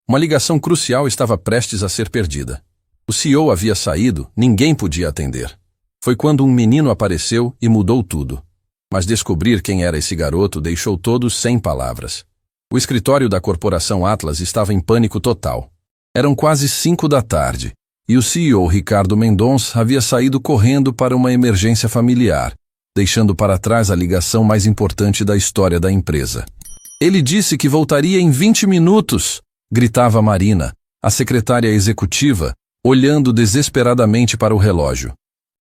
Uma ligação crucial estava prestes a ser perdida. O CEO havia saído, ninguém podia atender. Foi quando um menino apareceu e mudou tudo. Mas descobrir quem era esse garoto deixou todos sem palavras. O escritório da corporação Atlas estava em pânico total. Eram quase 5 da tarde, e o CEO Ricardo Mendonça havia saído correndo para uma emergência familiar, deixando para trás a ligação mais importante da história da empresa. Ele disse que voltaria em 20 minutos, gritava Marina, a secretária executiva, olhando desesperadamente para o relógio.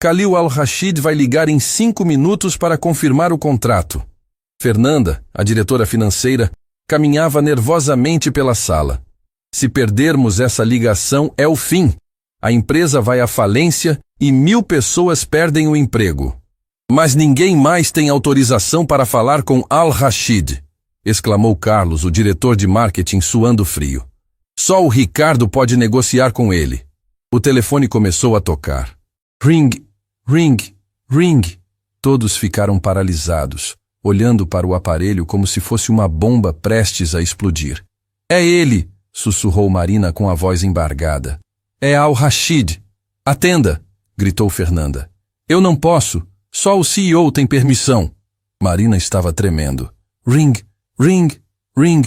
Khalil Al-Rashid vai ligar em 5 minutos para confirmar o contrato. Fernanda, a diretora financeira, caminhava nervosamente pela sala. Se perdermos essa ligação, é o fim. A empresa vai à falência e 1000 pessoas perdem o emprego. Mas ninguém mais tem autorização para falar com Al-Rashid, exclamou Carlos, o diretor de marketing, suando frio. Só o Ricardo pode negociar com ele. O telefone começou a tocar. Ring, ring, ring. Todos ficaram paralisados, olhando para o aparelho como se fosse uma bomba prestes a explodir. É ele, sussurrou Marina com a voz embargada. É Al-Rashid. Atenda, gritou Fernanda. Eu não posso. Só o CEO tem permissão. Marina estava tremendo. Ring, ring, ring.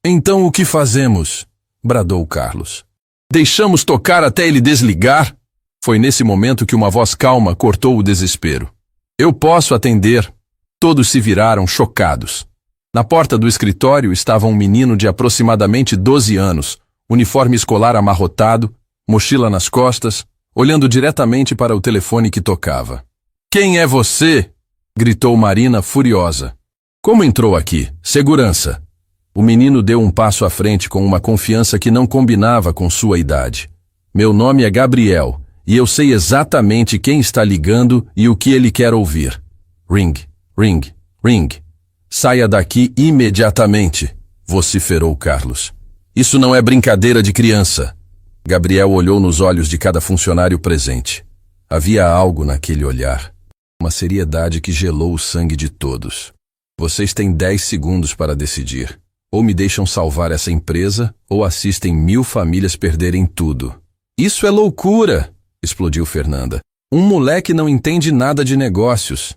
Então o que fazemos? Bradou Carlos. Deixamos tocar até ele desligar? Foi nesse momento que uma voz calma cortou o desespero. Eu posso atender. Todos se viraram chocados. Na porta do escritório estava um menino de aproximadamente 12 anos, uniforme escolar amarrotado, mochila nas costas, olhando diretamente para o telefone que tocava. Quem é você? Gritou Marina furiosa. Como entrou aqui? Segurança. O menino deu um passo à frente com uma confiança que não combinava com sua idade. Meu nome é Gabriel, e eu sei exatamente quem está ligando e o que ele quer ouvir. Ring, ring, ring. Saia daqui imediatamente, vociferou Carlos. Isso não é brincadeira de criança. Gabriel olhou nos olhos de cada funcionário presente. Havia algo naquele olhar. Uma seriedade que gelou o sangue de todos. Vocês têm 10 segundos para decidir. Ou me deixam salvar essa empresa, ou assistem 1000 famílias perderem tudo. Isso é loucura, explodiu Fernanda. Um moleque não entende nada de negócios.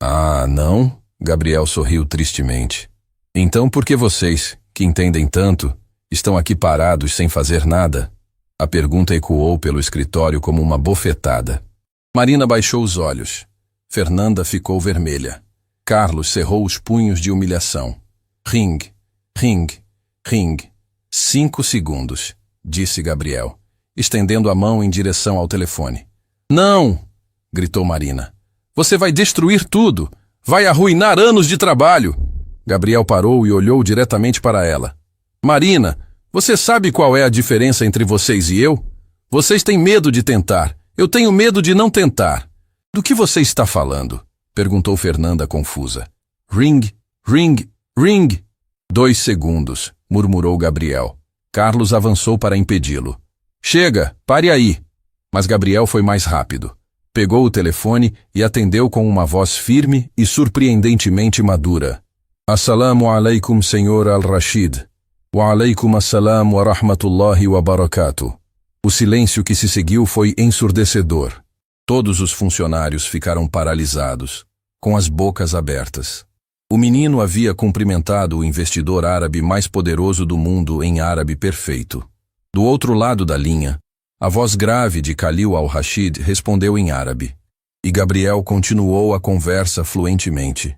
Ah, não? Gabriel sorriu tristemente. Então por que vocês, que entendem tanto, estão aqui parados sem fazer nada? A pergunta ecoou pelo escritório como uma bofetada. Marina baixou os olhos. Fernanda ficou vermelha. Carlos cerrou os punhos de humilhação. Ring, ring, ring. 5 segundos, disse Gabriel, estendendo a mão em direção ao telefone. Não! Gritou Marina. Você vai destruir tudo! Vai arruinar anos de trabalho! Gabriel parou e olhou diretamente para ela. Marina, você sabe qual é a diferença entre vocês e eu? Vocês têm medo de tentar. Eu tenho medo de não tentar. Do que você está falando? Perguntou Fernanda confusa. Ring, ring, ring. 2 segundos, murmurou Gabriel. Carlos avançou para impedi-lo. Chega, pare aí. Mas Gabriel foi mais rápido. Pegou o telefone e atendeu com uma voz firme e surpreendentemente madura. Assalamu alaikum, senhor Al-Rashid. Wa alaikum assalam wa rahmatullahi wa barakatuh. O silêncio que se seguiu foi ensurdecedor. Todos os funcionários ficaram paralisados, com as bocas abertas. O menino havia cumprimentado o investidor árabe mais poderoso do mundo em árabe perfeito. Do outro lado da linha, a voz grave de Khalil Al-Rashid respondeu em árabe. E Gabriel continuou a conversa fluentemente.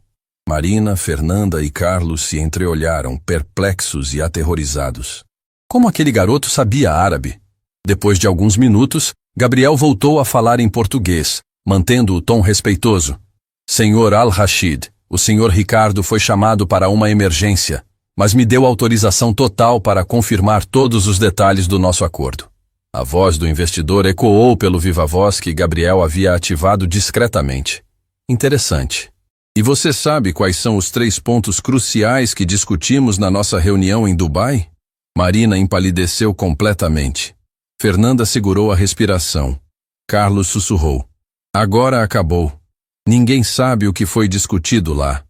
Marina, Fernanda e Carlos se entreolharam, perplexos e aterrorizados. Como aquele garoto sabia árabe? Depois de alguns minutos, Gabriel voltou a falar em português, mantendo o tom respeitoso. Senhor Al-Rashid, o senhor Ricardo foi chamado para uma emergência, mas me deu autorização total para confirmar todos os detalhes do nosso acordo. A voz do investidor ecoou pelo viva-voz que Gabriel havia ativado discretamente. Interessante. E você sabe quais são os 3 pontos cruciais que discutimos na nossa reunião em Dubai? Marina empalideceu completamente. Fernanda segurou a respiração. Carlos sussurrou. Agora acabou. Ninguém sabe o que foi discutido lá.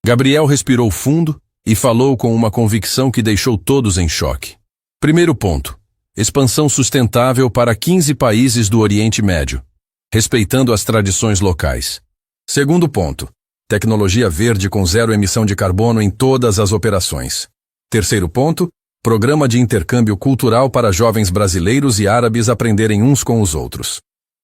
Gabriel respirou fundo e falou com uma convicção que deixou todos em choque. Primeiro ponto: expansão sustentável para 15 países do Oriente Médio, respeitando as tradições locais. Segundo ponto: tecnologia verde com zero emissão de carbono em todas as operações. Terceiro ponto: programa de intercâmbio cultural para jovens brasileiros e árabes aprenderem uns com os outros.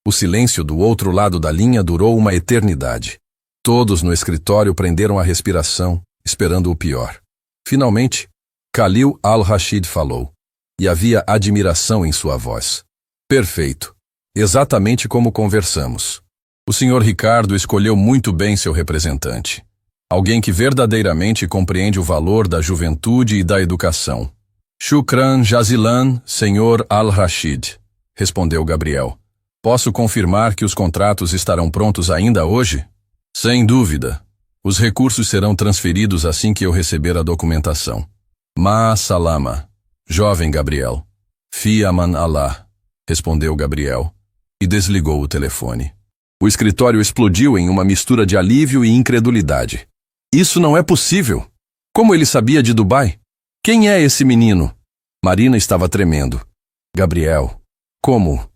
O silêncio do outro lado da linha durou uma eternidade. Todos no escritório prenderam a respiração, esperando o pior. Finalmente, Khalil al-Rashid falou. E havia admiração em sua voz. Perfeito. Exatamente como conversamos. O Sr. Ricardo escolheu muito bem seu representante. Alguém que verdadeiramente compreende o valor da juventude e da educação. Shukran jazilan, Sr. al-Rashid, respondeu Gabriel. Posso confirmar que os contratos estarão prontos ainda hoje? Sem dúvida. Os recursos serão transferidos assim que eu receber a documentação. Ma salama, jovem Gabriel. Fi aman Allah, respondeu Gabriel, e desligou o telefone. O escritório explodiu em uma mistura de alívio e incredulidade. Isso não é possível. Como ele sabia de Dubai? Quem é esse menino? Marina estava tremendo. Gabriel, como?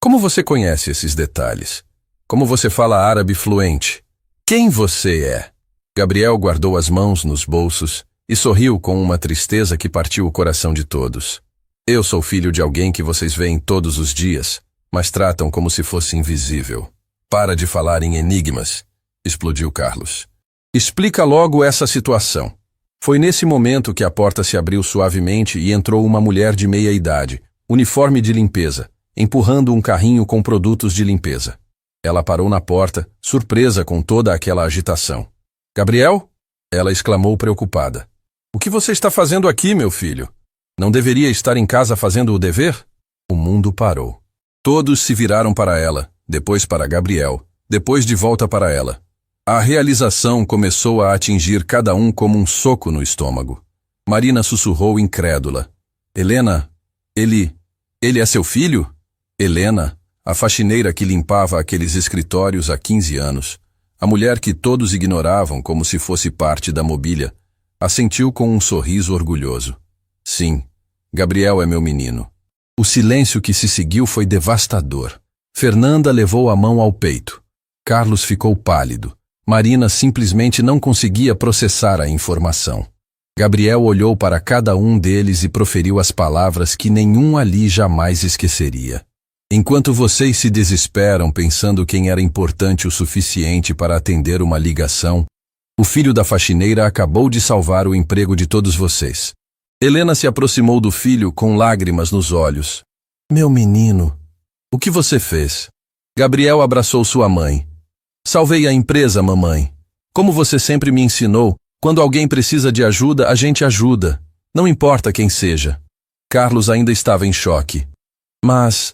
Como você conhece esses detalhes? Como você fala árabe fluente? Quem você é? Gabriel guardou as mãos nos bolsos e sorriu com uma tristeza que partiu o coração de todos. Eu sou filho de alguém que vocês veem todos os dias, mas tratam como se fosse invisível. Para de falar em enigmas, explodiu Carlos. Explica logo essa situação. Foi nesse momento que a porta se abriu suavemente e entrou uma mulher de meia idade, uniforme de limpeza, empurrando um carrinho com produtos de limpeza. Ela parou na porta, surpresa com toda aquela agitação. Gabriel? Ela exclamou preocupada. O que você está fazendo aqui, meu filho? Não deveria estar em casa fazendo o dever? O mundo parou. Todos se viraram para ela, depois para Gabriel, depois de volta para ela. A realização começou a atingir cada um como um soco no estômago. Marina sussurrou incrédula. Helena, ele é seu filho? Helena, a faxineira que limpava aqueles escritórios há 15 anos, a mulher que todos ignoravam como se fosse parte da mobília, assentiu com um sorriso orgulhoso. Sim, Gabriel é meu menino. O silêncio que se seguiu foi devastador. Fernanda levou a mão ao peito. Carlos ficou pálido. Marina simplesmente não conseguia processar a informação. Gabriel olhou para cada um deles e proferiu as palavras que nenhum ali jamais esqueceria. Enquanto vocês se desesperam pensando quem era importante o suficiente para atender uma ligação, o filho da faxineira acabou de salvar o emprego de todos vocês. Helena se aproximou do filho com lágrimas nos olhos. Meu menino, o que você fez? Gabriel abraçou sua mãe. Salvei a empresa, mamãe. Como você sempre me ensinou, quando alguém precisa de ajuda, a gente ajuda. Não importa quem seja. Carlos ainda estava em choque. Mas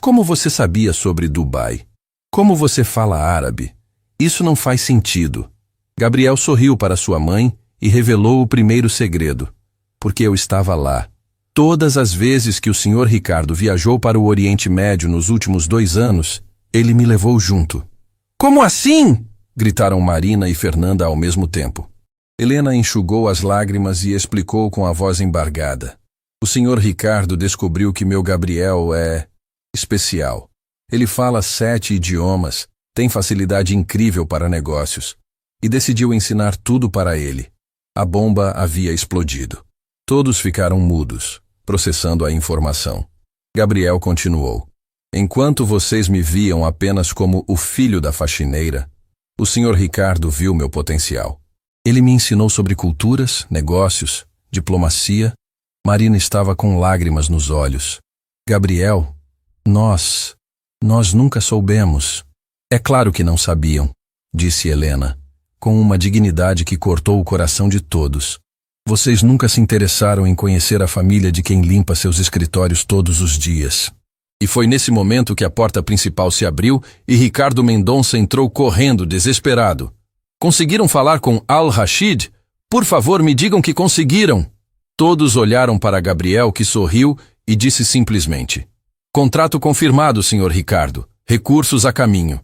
como você sabia sobre Dubai? Como você fala árabe? Isso não faz sentido. Gabriel sorriu para sua mãe e revelou o primeiro segredo. Porque eu estava lá. Todas as vezes que o Sr. Ricardo viajou para o Oriente Médio nos últimos 2 anos, ele me levou junto. Como assim? Gritaram Marina e Fernanda ao mesmo tempo. Helena enxugou as lágrimas e explicou com a voz embargada. O Sr. Ricardo descobriu que meu Gabriel é especial. Ele fala 7 idiomas, tem facilidade incrível para negócios, e decidiu ensinar tudo para ele. A bomba havia explodido. Todos ficaram mudos, processando a informação. Gabriel continuou. Enquanto vocês me viam apenas como o filho da faxineira, o Sr. Ricardo viu meu potencial. Ele me ensinou sobre culturas, negócios, diplomacia. Marina estava com lágrimas nos olhos. Gabriel, nós nunca soubemos. É claro que não sabiam, disse Helena, com uma dignidade que cortou o coração de todos. Vocês nunca se interessaram em conhecer a família de quem limpa seus escritórios todos os dias. E foi nesse momento que a porta principal se abriu e Ricardo Mendonça entrou correndo, desesperado. Conseguiram falar com Al-Rashid? Por favor, me digam que conseguiram. Todos olharam para Gabriel, que sorriu e disse simplesmente: Contrato confirmado, Sr. Ricardo. Recursos a caminho.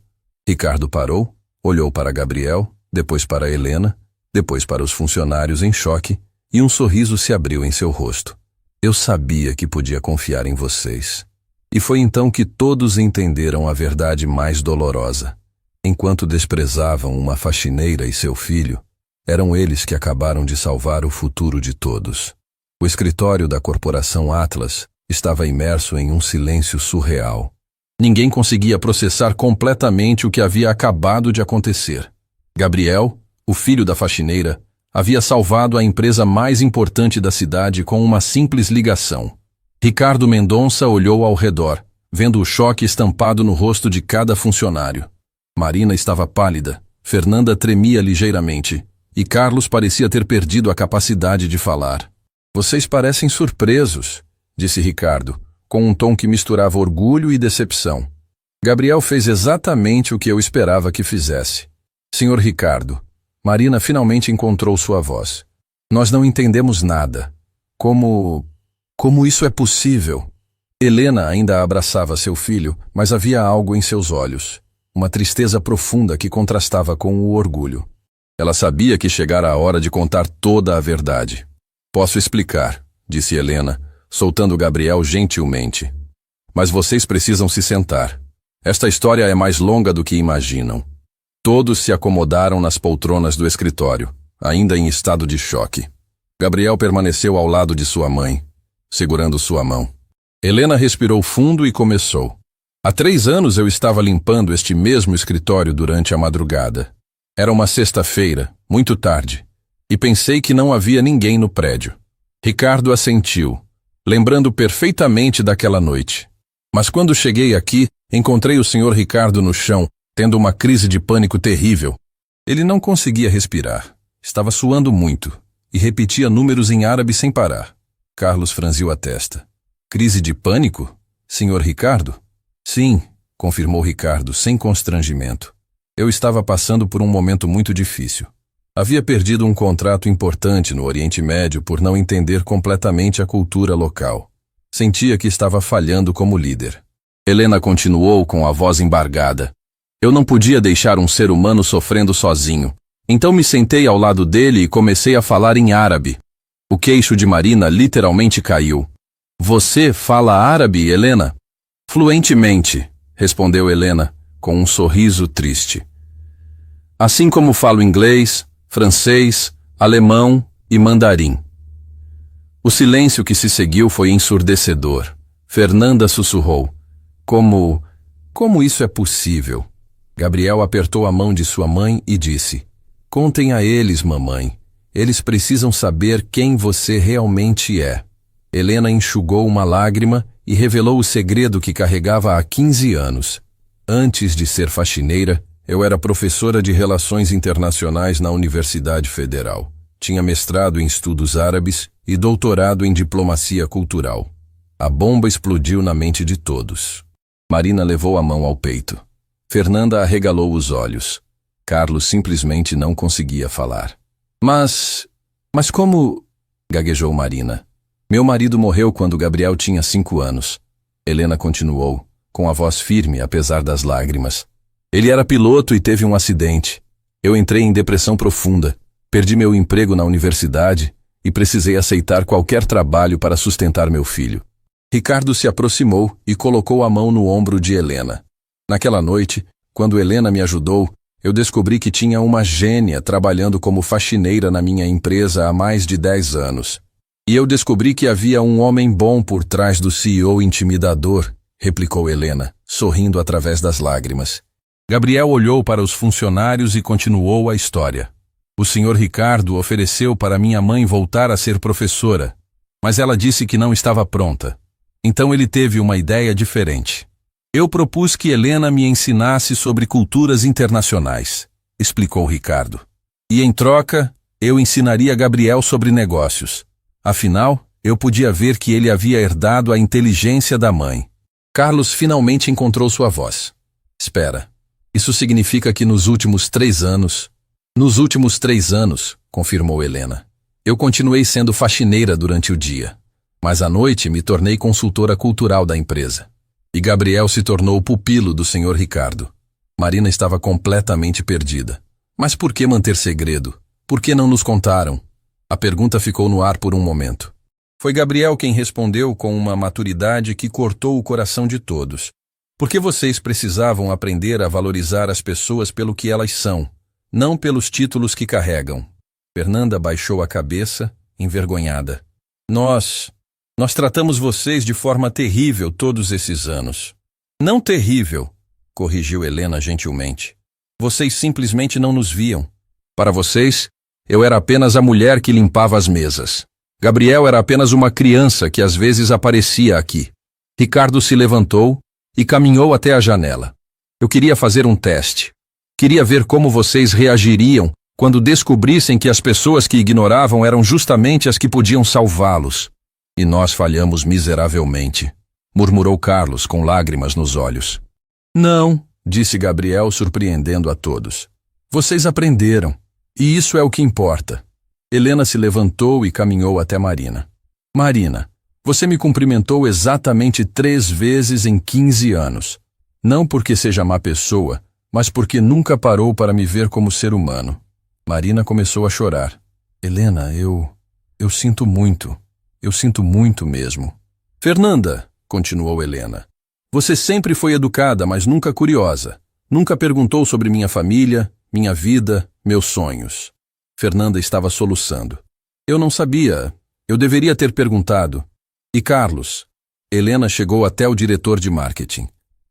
Ricardo parou, olhou para Gabriel, depois para Helena, depois para os funcionários em choque, e um sorriso se abriu em seu rosto. Eu sabia que podia confiar em vocês. E foi então que todos entenderam a verdade mais dolorosa. Enquanto desprezavam uma faxineira e seu filho, eram eles que acabaram de salvar o futuro de todos. O escritório da corporação Atlas estava imerso em um silêncio surreal. Ninguém conseguia processar completamente o que havia acabado de acontecer. Gabriel, o filho da faxineira, havia salvado a empresa mais importante da cidade com uma simples ligação. Ricardo Mendonça olhou ao redor, vendo o choque estampado no rosto de cada funcionário. Marina estava pálida, Fernanda tremia ligeiramente, e Carlos parecia ter perdido a capacidade de falar. Vocês parecem surpresos, disse Ricardo, com um tom que misturava orgulho e decepção. Gabriel fez exatamente o que eu esperava que fizesse. Senhor Ricardo, Marina finalmente encontrou sua voz. Nós não entendemos nada. Como isso é possível? Helena ainda abraçava seu filho, mas havia algo em seus olhos. Uma tristeza profunda que contrastava com o orgulho. Ela sabia que chegara a hora de contar toda a verdade. Posso explicar, disse Helena, soltando Gabriel gentilmente. Mas vocês precisam se sentar. Esta história é mais longa do que imaginam. Todos se acomodaram nas poltronas do escritório, ainda em estado de choque. Gabriel permaneceu ao lado de sua mãe, segurando sua mão. Helena respirou fundo e começou. Há 3 anos eu estava limpando este mesmo escritório durante a madrugada. Era uma sexta-feira, muito tarde, e pensei que não havia ninguém no prédio. Ricardo assentiu, lembrando perfeitamente daquela noite. Mas quando cheguei aqui, encontrei o Sr. Ricardo no chão, tendo uma crise de pânico terrível. Ele não conseguia respirar, estava suando muito, e repetia números em árabe sem parar. Carlos franziu a testa. Crise de pânico? Sr. Ricardo? Sim, confirmou Ricardo, sem constrangimento. Eu estava passando por um momento muito difícil. Havia perdido um contrato importante no Oriente Médio por não entender completamente a cultura local. Sentia que estava falhando como líder. Helena continuou com a voz embargada. Eu não podia deixar um ser humano sofrendo sozinho. Então me sentei ao lado dele e comecei a falar em árabe. O queixo de Marina literalmente caiu. Você fala árabe, Helena? Fluentemente, respondeu Helena, com um sorriso triste. Assim como falo inglês, francês, alemão e mandarim. O silêncio que se seguiu foi ensurdecedor. Fernanda sussurrou. Como isso é possível? Gabriel apertou a mão de sua mãe e disse. Contem a eles, mamãe. Eles precisam saber quem você realmente é. Helena enxugou uma lágrima e revelou o segredo que carregava há 15 anos. Antes de ser faxineira, eu era professora de Relações Internacionais na Universidade Federal. Tinha mestrado em estudos árabes e doutorado em diplomacia cultural. A bomba explodiu na mente de todos. Marina levou a mão ao peito. Fernanda arregalou os olhos. Carlos simplesmente não conseguia falar. Mas como... gaguejou Marina. Meu marido morreu quando Gabriel tinha 5 anos. Helena continuou, com a voz firme apesar das lágrimas. Ele era piloto e teve um acidente. Eu entrei em depressão profunda. Perdi meu emprego na universidade e precisei aceitar qualquer trabalho para sustentar meu filho. Ricardo se aproximou e colocou a mão no ombro de Helena. Naquela noite, quando Helena me ajudou, eu descobri que tinha uma gênia trabalhando como faxineira na minha empresa há mais de 10 anos. E eu descobri que havia um homem bom por trás do CEO intimidador, replicou Helena, sorrindo através das lágrimas. Gabriel olhou para os funcionários e continuou a história. O Sr. Ricardo ofereceu para minha mãe voltar a ser professora, mas ela disse que não estava pronta. Então ele teve uma ideia diferente. Eu propus que Helena me ensinasse sobre culturas internacionais, explicou Ricardo. E em troca, eu ensinaria Gabriel sobre negócios. Afinal, eu podia ver que ele havia herdado a inteligência da mãe. Carlos finalmente encontrou sua voz. Espera, isso significa que nos últimos 3 anos... Nos últimos 3 anos, confirmou Helena. Eu continuei sendo faxineira durante o dia, mas à noite me tornei consultora cultural da empresa. E Gabriel se tornou pupilo do Sr. Ricardo. Marina estava completamente perdida. Mas por que manter segredo? Por que não nos contaram? A pergunta ficou no ar por um momento. Foi Gabriel quem respondeu com uma maturidade que cortou o coração de todos. Porque vocês precisavam aprender a valorizar as pessoas pelo que elas são, não pelos títulos que carregam. Fernanda baixou a cabeça, envergonhada. Nós tratamos vocês de forma terrível todos esses anos. Não terrível, corrigiu Helena gentilmente. Vocês simplesmente não nos viam. Para vocês, eu era apenas a mulher que limpava as mesas. Gabriel era apenas uma criança que às vezes aparecia aqui. Ricardo se levantou e caminhou até a janela. Eu queria fazer um teste. Queria ver como vocês reagiriam quando descobrissem que as pessoas que ignoravam eram justamente as que podiam salvá-los. E nós falhamos miseravelmente, murmurou Carlos com lágrimas nos olhos. Não, disse Gabriel, surpreendendo a todos. Vocês aprenderam, e isso é o que importa. Helena se levantou e caminhou até Marina. Marina, você me cumprimentou exatamente 3 vezes em 15 anos. Não porque seja má pessoa, mas porque nunca parou para me ver como ser humano. Marina começou a chorar. Helena, eu sinto muito. Eu sinto muito mesmo. Fernanda, continuou Helena, você sempre foi educada, mas nunca curiosa. Nunca perguntou sobre minha família, minha vida, meus sonhos. Fernanda estava soluçando. Eu não sabia. Eu deveria ter perguntado. E Carlos? Helena chegou até o diretor de marketing.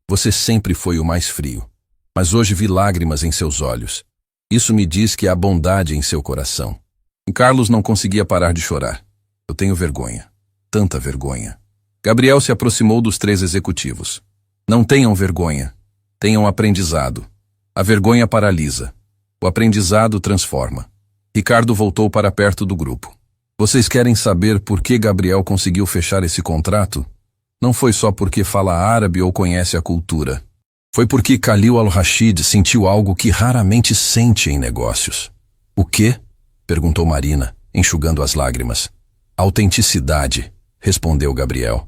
Você sempre foi o mais frio. Mas hoje vi lágrimas em seus olhos. Isso me diz que há bondade em seu coração. E Carlos não conseguia parar de chorar. Eu tenho vergonha. Tanta vergonha. Gabriel se aproximou dos 3 executivos. Não tenham vergonha. Tenham aprendizado. A vergonha paralisa. O aprendizado transforma. Ricardo voltou para perto do grupo. Vocês querem saber por que Gabriel conseguiu fechar esse contrato? Não foi só porque fala árabe ou conhece a cultura. Foi porque Khalil Al-Rashid sentiu algo que raramente sente em negócios. O quê? Perguntou Marina, enxugando as lágrimas. Autenticidade, respondeu Gabriel.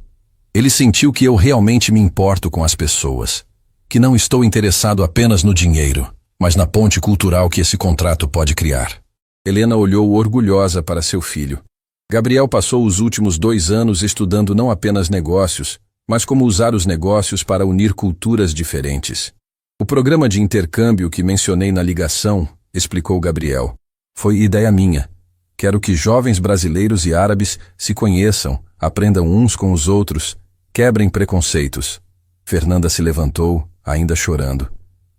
Ele sentiu que eu realmente me importo com as pessoas. Que não estou interessado apenas no dinheiro, mas na ponte cultural que esse contrato pode criar. Helena olhou orgulhosa para seu filho. Gabriel passou os últimos 2 anos estudando não apenas negócios, mas como usar os negócios para unir culturas diferentes. O programa de intercâmbio que mencionei na ligação, explicou Gabriel, foi ideia minha. Quero que jovens brasileiros e árabes se conheçam, aprendam uns com os outros, quebrem preconceitos. Fernanda se levantou, ainda chorando.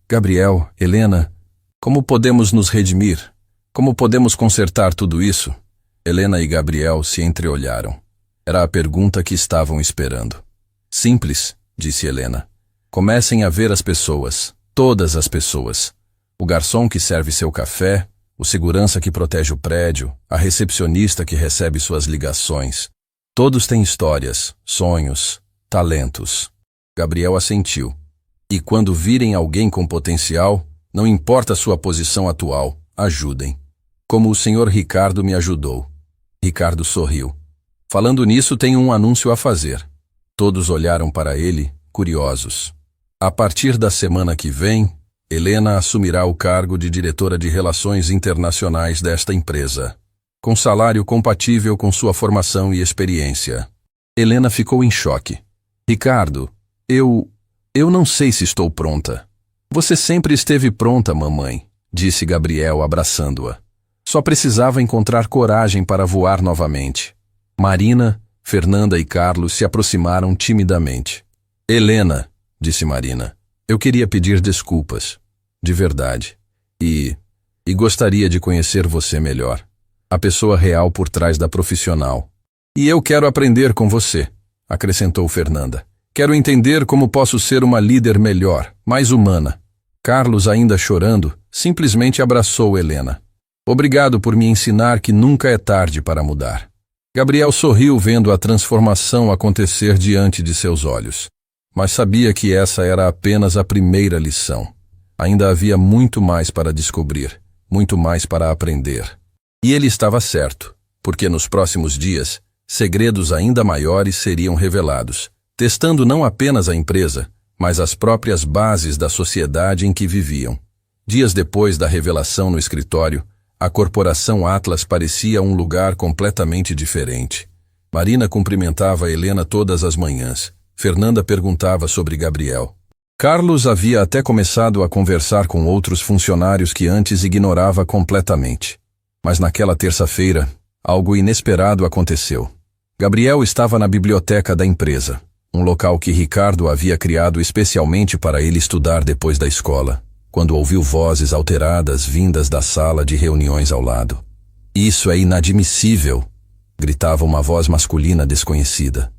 Gabriel, Helena, como podemos nos redimir? Como podemos consertar tudo isso? Helena e Gabriel se entreolharam. Era a pergunta que estavam esperando. Simples, disse Helena. Comecem a ver as pessoas, todas as pessoas. O garçom que serve seu café, o segurança que protege o prédio, a recepcionista que recebe suas ligações. Todos têm histórias, sonhos, talentos. Gabriel assentiu. E quando virem alguém com potencial, não importa a sua posição atual, ajudem. Como o senhor Ricardo me ajudou. Ricardo sorriu. Falando nisso, tenho um anúncio a fazer. Todos olharam para ele, curiosos. A partir da semana que vem, Helena assumirá o cargo de diretora de Relações Internacionais desta empresa, com salário compatível com sua formação e experiência. Helena ficou em choque. Ricardo, eu não sei se estou pronta. Você sempre esteve pronta, mamãe, disse Gabriel abraçando-a. Só precisava encontrar coragem para voar novamente. Marina, Fernanda e Carlos se aproximaram timidamente. Helena, disse Marina, eu queria pedir desculpas. De verdade. E gostaria de conhecer você melhor. A pessoa real por trás da profissional. E eu quero aprender com você, acrescentou Fernanda. Quero entender como posso ser uma líder melhor, mais humana. Carlos, ainda chorando, simplesmente abraçou Helena. Obrigado por me ensinar que nunca é tarde para mudar. Gabriel sorriu vendo a transformação acontecer diante de seus olhos. Mas sabia que essa era apenas a primeira lição. Ainda havia muito mais para descobrir, muito mais para aprender. E ele estava certo, porque nos próximos dias, segredos ainda maiores seriam revelados, testando não apenas a empresa, mas as próprias bases da sociedade em que viviam. Dias depois da revelação no escritório, a corporação Atlas parecia um lugar completamente diferente. Marina cumprimentava Helena todas as manhãs. Fernanda perguntava sobre Gabriel. Carlos havia até começado a conversar com outros funcionários que antes ignorava completamente. Mas naquela terça-feira, algo inesperado aconteceu. Gabriel estava na biblioteca da empresa, um local que Ricardo havia criado especialmente para ele estudar depois da escola, quando ouviu vozes alteradas vindas da sala de reuniões ao lado. "Isso é inadmissível!" gritava uma voz masculina desconhecida.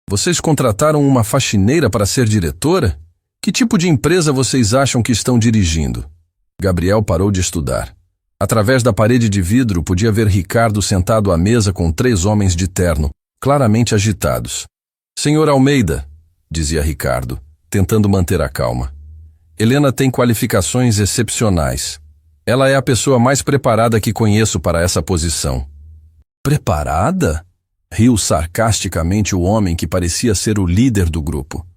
"Vocês contrataram uma faxineira para ser diretora? Que tipo de empresa vocês acham que estão dirigindo?" Gabriel parou de estudar. Através da parede de vidro podia ver Ricardo sentado à mesa com 3 homens de terno, claramente agitados. "Senhor Almeida", dizia Ricardo, tentando manter a calma. "Helena tem qualificações excepcionais. Ela é a pessoa mais preparada que conheço para essa posição." "Preparada?" riu sarcasticamente o homem que parecia ser o líder do grupo.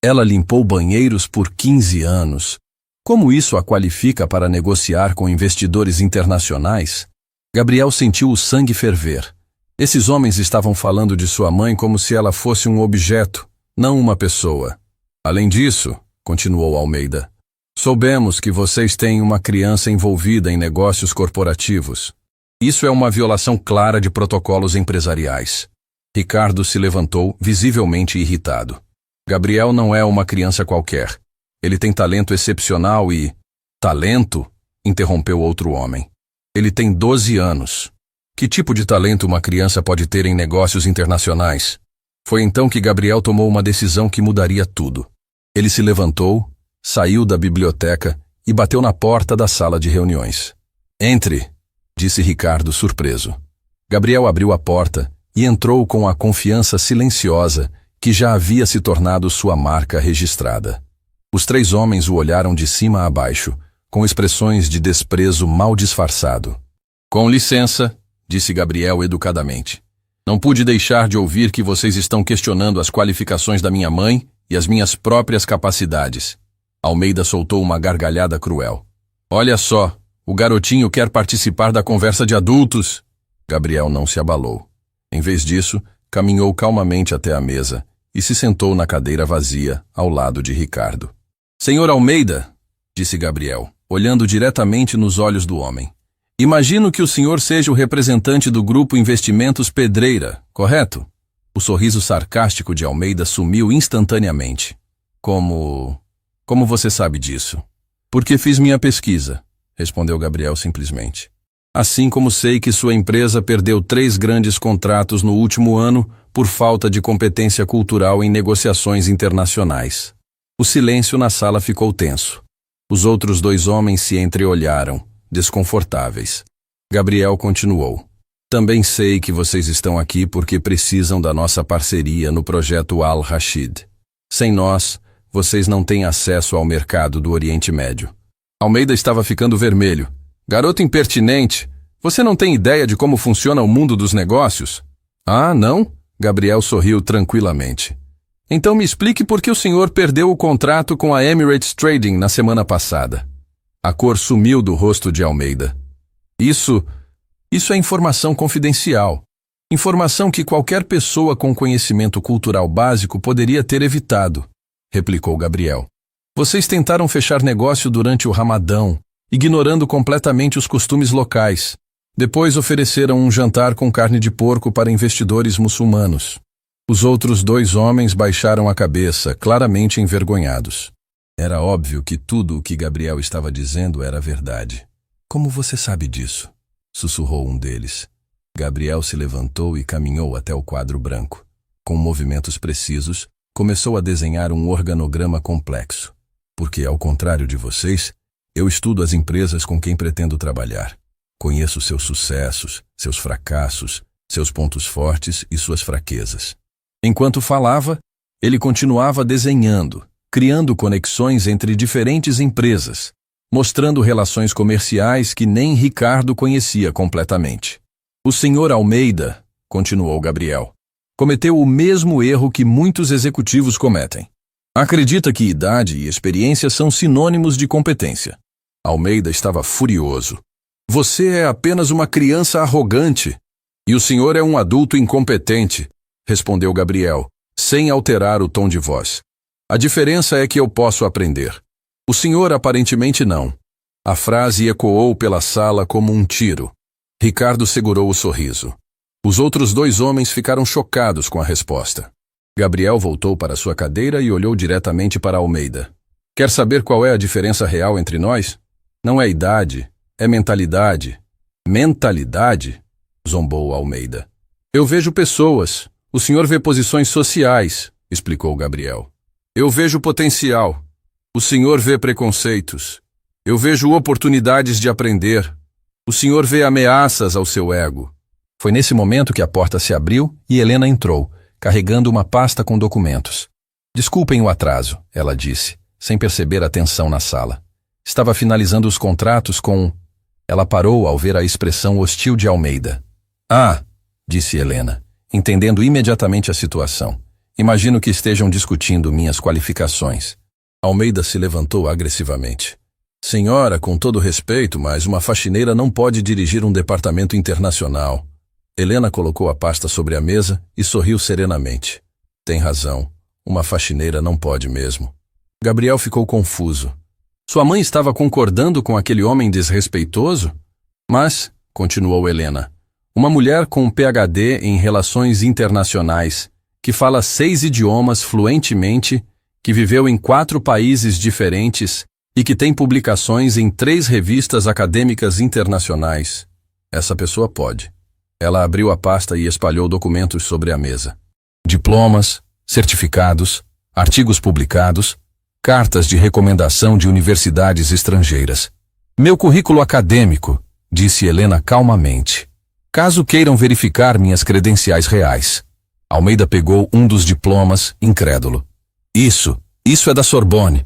"Ela limpou banheiros por 15 anos. Como isso a qualifica para negociar com investidores internacionais?" Gabriel sentiu o sangue ferver. Esses homens estavam falando de sua mãe como se ela fosse um objeto, não uma pessoa. "Além disso", continuou Almeida, "soubemos que vocês têm uma criança envolvida em negócios corporativos. Isso é uma violação clara de protocolos empresariais." Ricardo se levantou, visivelmente irritado. "Gabriel não é uma criança qualquer. Ele tem talento excepcional e..." "Talento?" interrompeu outro homem. "Ele tem 12 anos. Que tipo de talento uma criança pode ter em negócios internacionais?" Foi então que Gabriel tomou uma decisão que mudaria tudo. Ele se levantou, saiu da biblioteca e bateu na porta da sala de reuniões. "Entre", disse Ricardo surpreso. Gabriel abriu a porta e entrou com a confiança silenciosa que já havia se tornado sua marca registrada. Os 3 homens o olharam de cima a baixo, com expressões de desprezo mal disfarçado. "Com licença", disse Gabriel educadamente. "Não pude deixar de ouvir que vocês estão questionando as qualificações da minha mãe e as minhas próprias capacidades." Almeida soltou uma gargalhada cruel. "Olha só, o garotinho quer participar da conversa de adultos." Gabriel não se abalou. Em vez disso, caminhou calmamente até a mesa e se sentou na cadeira vazia, ao lado de Ricardo. "Senhor Almeida", disse Gabriel, olhando diretamente nos olhos do homem, "imagino que o senhor seja o representante do Grupo Investimentos Pedreira, correto?" O sorriso sarcástico de Almeida sumiu instantaneamente. Como você sabe disso?" "Porque fiz minha pesquisa", respondeu Gabriel simplesmente. "Assim como sei que sua empresa perdeu 3 grandes contratos no último ano por falta de competência cultural em negociações internacionais." O silêncio na sala ficou tenso. Os outros 2 homens se entreolharam, desconfortáveis. Gabriel continuou. "Também sei que vocês estão aqui porque precisam da nossa parceria no projeto Al-Rashid. Sem nós, vocês não têm acesso ao mercado do Oriente Médio." Almeida estava ficando vermelho. "Garoto impertinente, você não tem ideia de como funciona o mundo dos negócios?" "Ah, não?" Gabriel sorriu tranquilamente. "Então me explique por que o senhor perdeu o contrato com a Emirates Trading na semana passada." A cor sumiu do rosto de Almeida. Isso é informação confidencial. Informação que qualquer pessoa com conhecimento cultural básico poderia ter evitado", replicou Gabriel. "Vocês tentaram fechar negócio durante o Ramadão, ignorando completamente os costumes locais. Depois ofereceram um jantar com carne de porco para investidores muçulmanos." Os outros 2 homens baixaram a cabeça, claramente envergonhados. Era óbvio que tudo o que Gabriel estava dizendo era verdade. "Como você sabe disso?" sussurrou um deles. Gabriel se levantou e caminhou até o quadro branco. Com movimentos precisos, começou a desenhar um organograma complexo. "Porque, ao contrário de vocês, eu estudo as empresas com quem pretendo trabalhar. Conheço seus sucessos, seus fracassos, seus pontos fortes e suas fraquezas." Enquanto falava, ele continuava desenhando, criando conexões entre diferentes empresas, mostrando relações comerciais que nem Ricardo conhecia completamente. "O senhor Almeida", continuou Gabriel, "cometeu o mesmo erro que muitos executivos cometem. Acredita que idade e experiência são sinônimos de competência." Almeida estava furioso. "Você é apenas uma criança arrogante. E o senhor é um adulto incompetente. respondeu Gabriel, sem alterar o tom de voz. A diferença é que eu posso aprender. O senhor aparentemente não. A frase ecoou pela sala como um tiro. Ricardo segurou o sorriso. Os outros dois homens ficaram chocados com a resposta. Gabriel voltou para sua cadeira e olhou diretamente para Almeida. Quer saber qual é a diferença real entre nós? Não é idade, é mentalidade. Mentalidade? Zombou Almeida. Eu vejo pessoas. O senhor vê posições sociais, explicou Gabriel. Eu vejo potencial. O senhor vê preconceitos. Eu vejo oportunidades de aprender. O senhor vê ameaças ao seu ego. Foi nesse momento que a porta se abriu e Helena entrou, carregando uma pasta com documentos. Desculpem o atraso, ela disse, sem perceber a tensão na sala. Estava finalizando os contratos com... Ela parou ao ver a expressão hostil de Almeida. Ah, disse Helena, entendendo imediatamente a situação. Imagino que estejam discutindo minhas qualificações. Almeida se levantou agressivamente. Senhora, com todo respeito, mas uma faxineira não pode dirigir um departamento internacional. Helena colocou a pasta sobre a mesa e sorriu serenamente. Tem razão, uma faxineira não pode mesmo. Gabriel ficou confuso. Sua mãe estava concordando com aquele homem desrespeitoso? Mas, continuou Helena, uma mulher com um PhD em Relações Internacionais, que fala 6 idiomas fluentemente, que viveu em 4 países diferentes e que tem publicações em 3 revistas acadêmicas internacionais. Essa pessoa pode. Ela abriu a pasta e espalhou documentos sobre a mesa. Diplomas, certificados, artigos publicados, cartas de recomendação de universidades estrangeiras. Meu currículo acadêmico, disse Helena calmamente. Caso queiram verificar minhas credenciais reais. Almeida pegou um dos diplomas, incrédulo. Isso é da Sorbonne.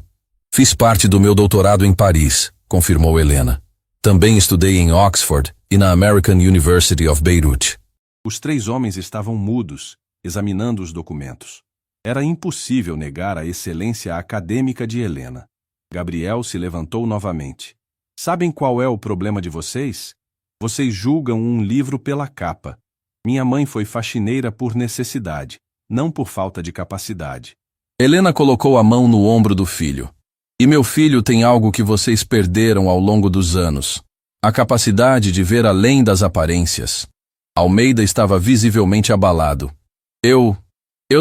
Fiz parte do meu doutorado em Paris, confirmou Helena. Também estudei em Oxford e na American University of Beirut. Os 3 homens estavam mudos, examinando os documentos. Era impossível negar a excelência acadêmica de Helena. Gabriel se levantou novamente. Sabem qual é o problema de vocês? Vocês julgam um livro pela capa. Minha mãe foi faxineira por necessidade, não por falta de capacidade. Helena colocou a mão no ombro do filho. E meu filho tem algo que vocês perderam ao longo dos anos. A capacidade de ver além das aparências. Almeida estava visivelmente abalado. Eu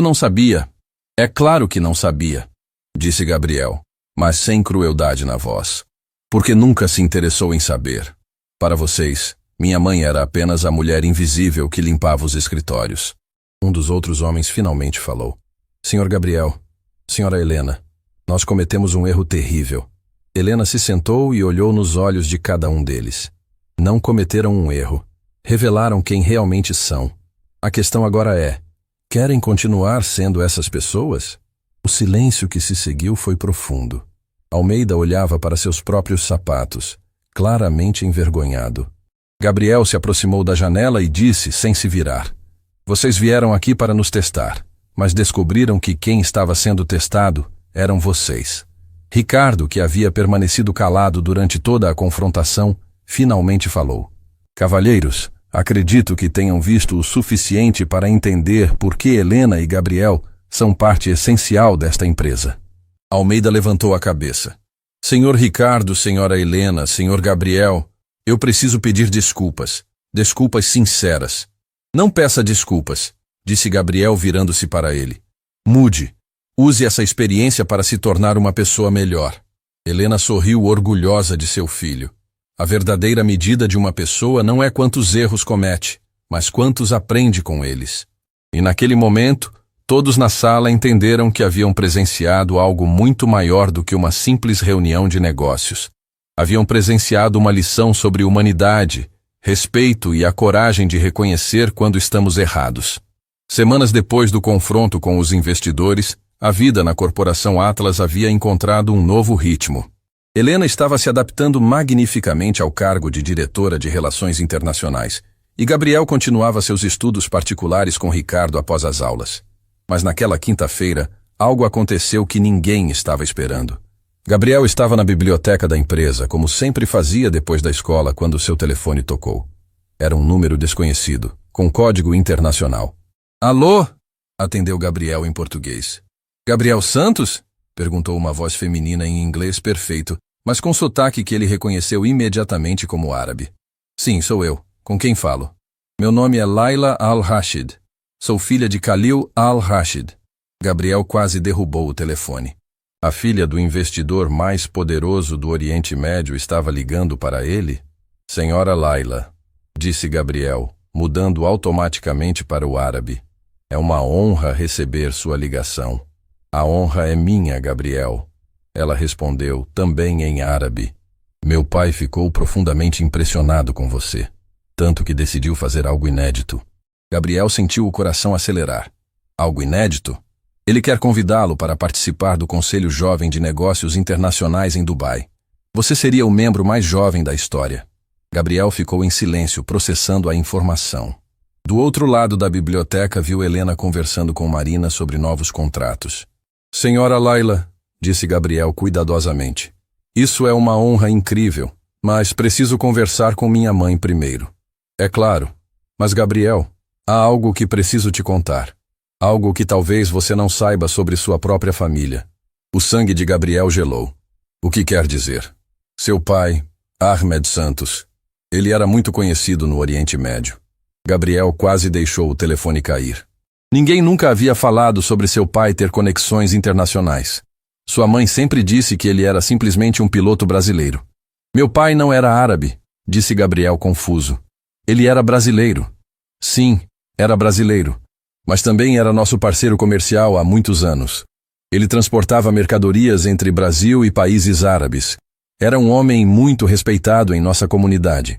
não sabia. É claro que não sabia, disse Gabriel, mas sem crueldade na voz. Porque nunca se interessou em saber. Para vocês, minha mãe era apenas a mulher invisível que limpava os escritórios. Um dos outros homens finalmente falou. Senhor Gabriel, senhora Helena, nós cometemos um erro terrível. Helena se sentou e olhou nos olhos de cada um deles. Não cometeram um erro. Revelaram quem realmente são. A questão agora é, querem continuar sendo essas pessoas? O silêncio que se seguiu foi profundo. Almeida olhava para seus próprios sapatos, claramente envergonhado. Gabriel se aproximou da janela e disse, sem se virar, vocês vieram aqui para nos testar, mas descobriram que quem estava sendo testado eram vocês. Ricardo, que havia permanecido calado durante toda a confrontação, finalmente falou. Cavalheiros, acredito que tenham visto o suficiente para entender por que Helena e Gabriel são parte essencial desta empresa. Almeida levantou a cabeça. Senhor Ricardo, senhora Helena, senhor Gabriel, eu preciso pedir desculpas. Desculpas sinceras. Não peça desculpas, disse Gabriel virando-se para ele. Mude. Use essa experiência para se tornar uma pessoa melhor. Helena sorriu orgulhosa de seu filho. A verdadeira medida de uma pessoa não é quantos erros comete, mas quantos aprende com eles. E naquele momento, todos na sala entenderam que haviam presenciado algo muito maior do que uma simples reunião de negócios. Haviam presenciado uma lição sobre humanidade, respeito e a coragem de reconhecer quando estamos errados. Semanas depois do confronto com os investidores, a vida na corporação Atlas havia encontrado um novo ritmo. Helena estava se adaptando magnificamente ao cargo de diretora de Relações Internacionais, e Gabriel continuava seus estudos particulares com Ricardo após as aulas. Mas naquela quinta-feira, algo aconteceu que ninguém estava esperando. Gabriel estava na biblioteca da empresa, como sempre fazia depois da escola quando seu telefone tocou. Era um número desconhecido, com código internacional. Alô? atendeu Gabriel em português. Gabriel Santos? Perguntou uma voz feminina em inglês perfeito, mas com sotaque que ele reconheceu imediatamente como árabe. Sim, sou eu. Com quem falo? Meu nome é Laila Al-Rashid. Sou filha de Khalil Al-Rashid. Gabriel quase derrubou o telefone. A filha do investidor mais poderoso do Oriente Médio estava ligando para ele? Senhora Laila, disse Gabriel, mudando automaticamente para o árabe. É uma honra receber sua ligação. A honra é minha, Gabriel. Ela respondeu, também em árabe. Meu pai ficou profundamente impressionado com você, tanto que decidiu fazer algo inédito. Gabriel sentiu o coração acelerar. Algo inédito? Ele quer convidá-lo para participar do Conselho Jovem de Negócios Internacionais em Dubai. Você seria o membro mais jovem da história. Gabriel ficou em silêncio, processando a informação. Do outro lado da biblioteca, viu Helena conversando com Marina sobre novos contratos. Senhora Laila, disse Gabriel cuidadosamente, isso é uma honra incrível, mas preciso conversar com minha mãe primeiro. É claro, mas Gabriel, há algo que preciso te contar. Algo que talvez você não saiba sobre sua própria família. O sangue de Gabriel gelou. O que quer dizer? Seu pai, Ahmed Santos, ele era muito conhecido no Oriente Médio. Gabriel quase deixou o telefone cair. Ninguém nunca havia falado sobre seu pai ter conexões internacionais. Sua mãe sempre disse que ele era simplesmente um piloto brasileiro. Meu pai não era árabe, disse Gabriel confuso. Ele era brasileiro. Sim, era brasileiro. Mas também era nosso parceiro comercial há muitos anos. Ele transportava mercadorias entre Brasil e países árabes. Era um homem muito respeitado em nossa comunidade.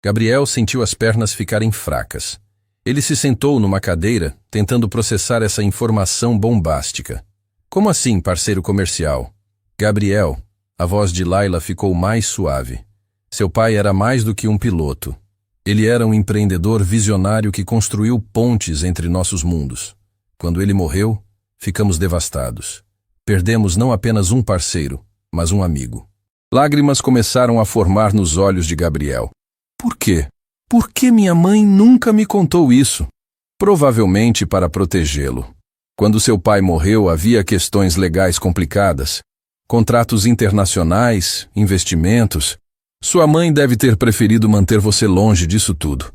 Gabriel sentiu as pernas ficarem fracas. Ele se sentou numa cadeira, tentando processar essa informação bombástica. Como assim, parceiro comercial? Gabriel, a voz de Laila ficou mais suave. Seu pai era mais do que um piloto. Ele era um empreendedor visionário que construiu pontes entre nossos mundos. Quando ele morreu, ficamos devastados. Perdemos não apenas um parceiro, mas um amigo. Lágrimas começaram a formar nos olhos de Gabriel. Por quê? Por que minha mãe nunca me contou isso? Provavelmente para protegê-lo. Quando seu pai morreu, havia questões legais complicadas. Contratos internacionais, investimentos. Sua mãe deve ter preferido manter você longe disso tudo.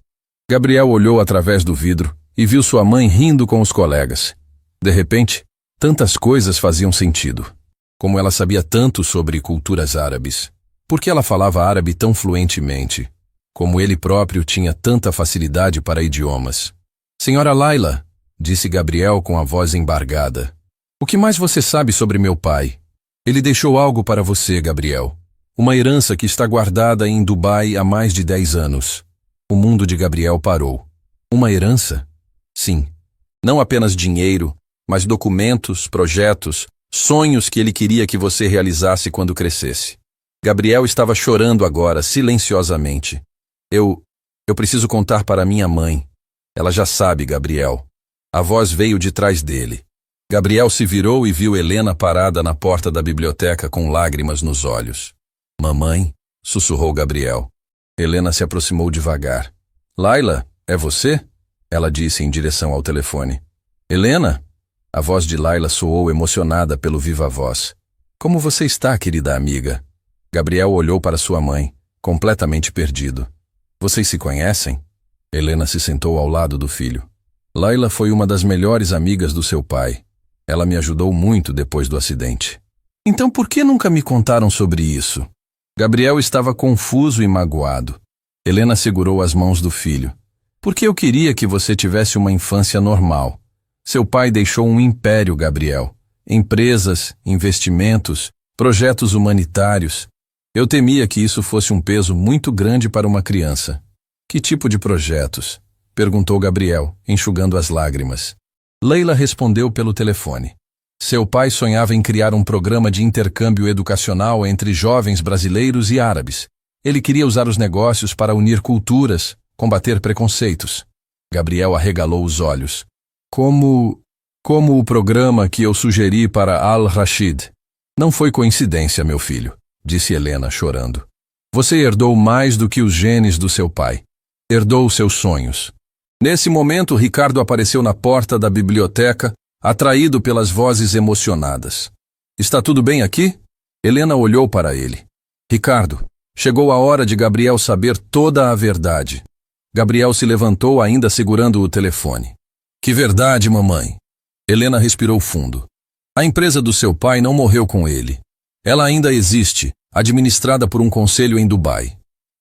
Gabriel olhou através do vidro e viu sua mãe rindo com os colegas. De repente, tantas coisas faziam sentido. Como ela sabia tanto sobre culturas árabes. Por que ela falava árabe tão fluentemente? Como ele próprio tinha tanta facilidade para idiomas. Senhora Laila, disse Gabriel com a voz embargada. O que mais você sabe sobre meu pai? Ele deixou algo para você, Gabriel. Uma herança que está guardada em Dubai há mais de 10 anos. O mundo de Gabriel parou. Uma herança? Sim. Não apenas dinheiro, mas documentos, projetos, sonhos que ele queria que você realizasse quando crescesse. Gabriel estava chorando agora, silenciosamente. Eu preciso contar para minha mãe. Ela já sabe, Gabriel. A voz veio de trás dele. Gabriel se virou e viu Helena parada na porta da biblioteca com lágrimas nos olhos. Mamãe, sussurrou Gabriel. Helena se aproximou devagar. Laila, é você? Ela disse em direção ao telefone. Helena? A voz de Laila soou emocionada pelo viva voz. Como você está, querida amiga? Gabriel olhou para sua mãe, completamente perdido. Vocês se conhecem? Helena se sentou ao lado do filho. Laila foi uma das melhores amigas do seu pai. Ela me ajudou muito depois do acidente. Então por que nunca me contaram sobre isso? Gabriel estava confuso e magoado. Helena segurou as mãos do filho. Porque eu queria que você tivesse uma infância normal. Seu pai deixou um império, Gabriel. Empresas, investimentos, projetos humanitários. Eu temia que isso fosse um peso muito grande para uma criança. Que tipo de projetos? Perguntou Gabriel, enxugando as lágrimas. Leila respondeu pelo telefone. Seu pai sonhava em criar um programa de intercâmbio educacional entre jovens brasileiros e árabes. Ele queria usar os negócios para unir culturas, combater preconceitos. Gabriel arregalou os olhos. Como o programa que eu sugeri para Al-Rashid. Não foi coincidência, meu filho, disse Helena, chorando. Você herdou mais do que os genes do seu pai. Herdou seus sonhos. Nesse momento, Ricardo apareceu na porta da biblioteca, atraído pelas vozes emocionadas. Está tudo bem aqui? Helena olhou para ele. Ricardo, chegou a hora de Gabriel saber toda a verdade. Gabriel se levantou ainda segurando o telefone. Que verdade, mamãe? Helena respirou fundo. A empresa do seu pai não morreu com ele. Ela ainda existe, administrada por um conselho em Dubai.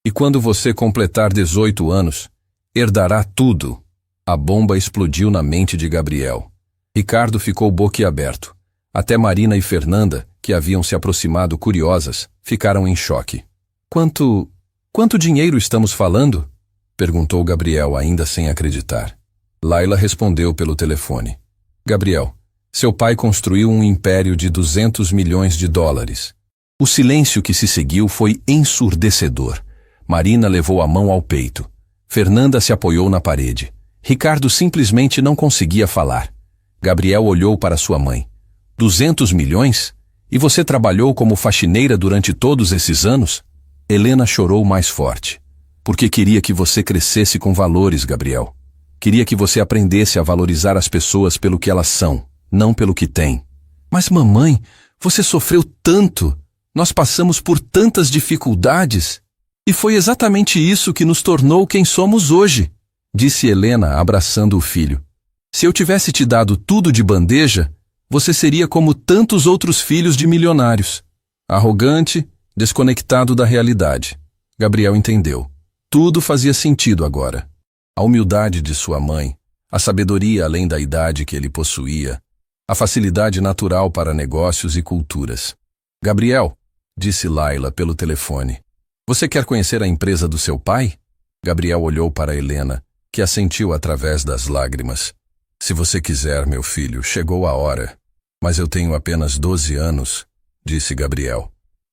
E quando você completar 18 anos, herdará tudo. A bomba explodiu na mente de Gabriel. Ricardo ficou boquiaberto. Até Marina e Fernanda, que haviam se aproximado curiosas, ficaram em choque. Quanto dinheiro estamos falando? Perguntou Gabriel, ainda sem acreditar. Laila respondeu pelo telefone. Gabriel, seu pai construiu um império de 200 milhões de dólares. O silêncio que se seguiu foi ensurdecedor. Marina levou a mão ao peito. Fernanda se apoiou na parede. Ricardo simplesmente não conseguia falar. Gabriel olhou para sua mãe. 200 milhões? E você trabalhou como faxineira durante todos esses anos? Helena chorou mais forte. Porque queria que você crescesse com valores, Gabriel. Queria que você aprendesse a valorizar as pessoas pelo que elas são, não pelo que têm. Mas mamãe, você sofreu tanto. Nós passamos por tantas dificuldades. E foi exatamente isso que nos tornou quem somos hoje, disse Helena, abraçando o filho. Se eu tivesse te dado tudo de bandeja, você seria como tantos outros filhos de milionários. Arrogante, desconectado da realidade. Gabriel entendeu. Tudo fazia sentido agora. A humildade de sua mãe, a sabedoria além da idade que ele possuía, a facilidade natural para negócios e culturas. Gabriel, disse Laila pelo telefone, você quer conhecer a empresa do seu pai? Gabriel olhou para Helena, que assentiu através das lágrimas. Se você quiser, meu filho, chegou a hora. Mas eu tenho apenas 12 anos, disse Gabriel.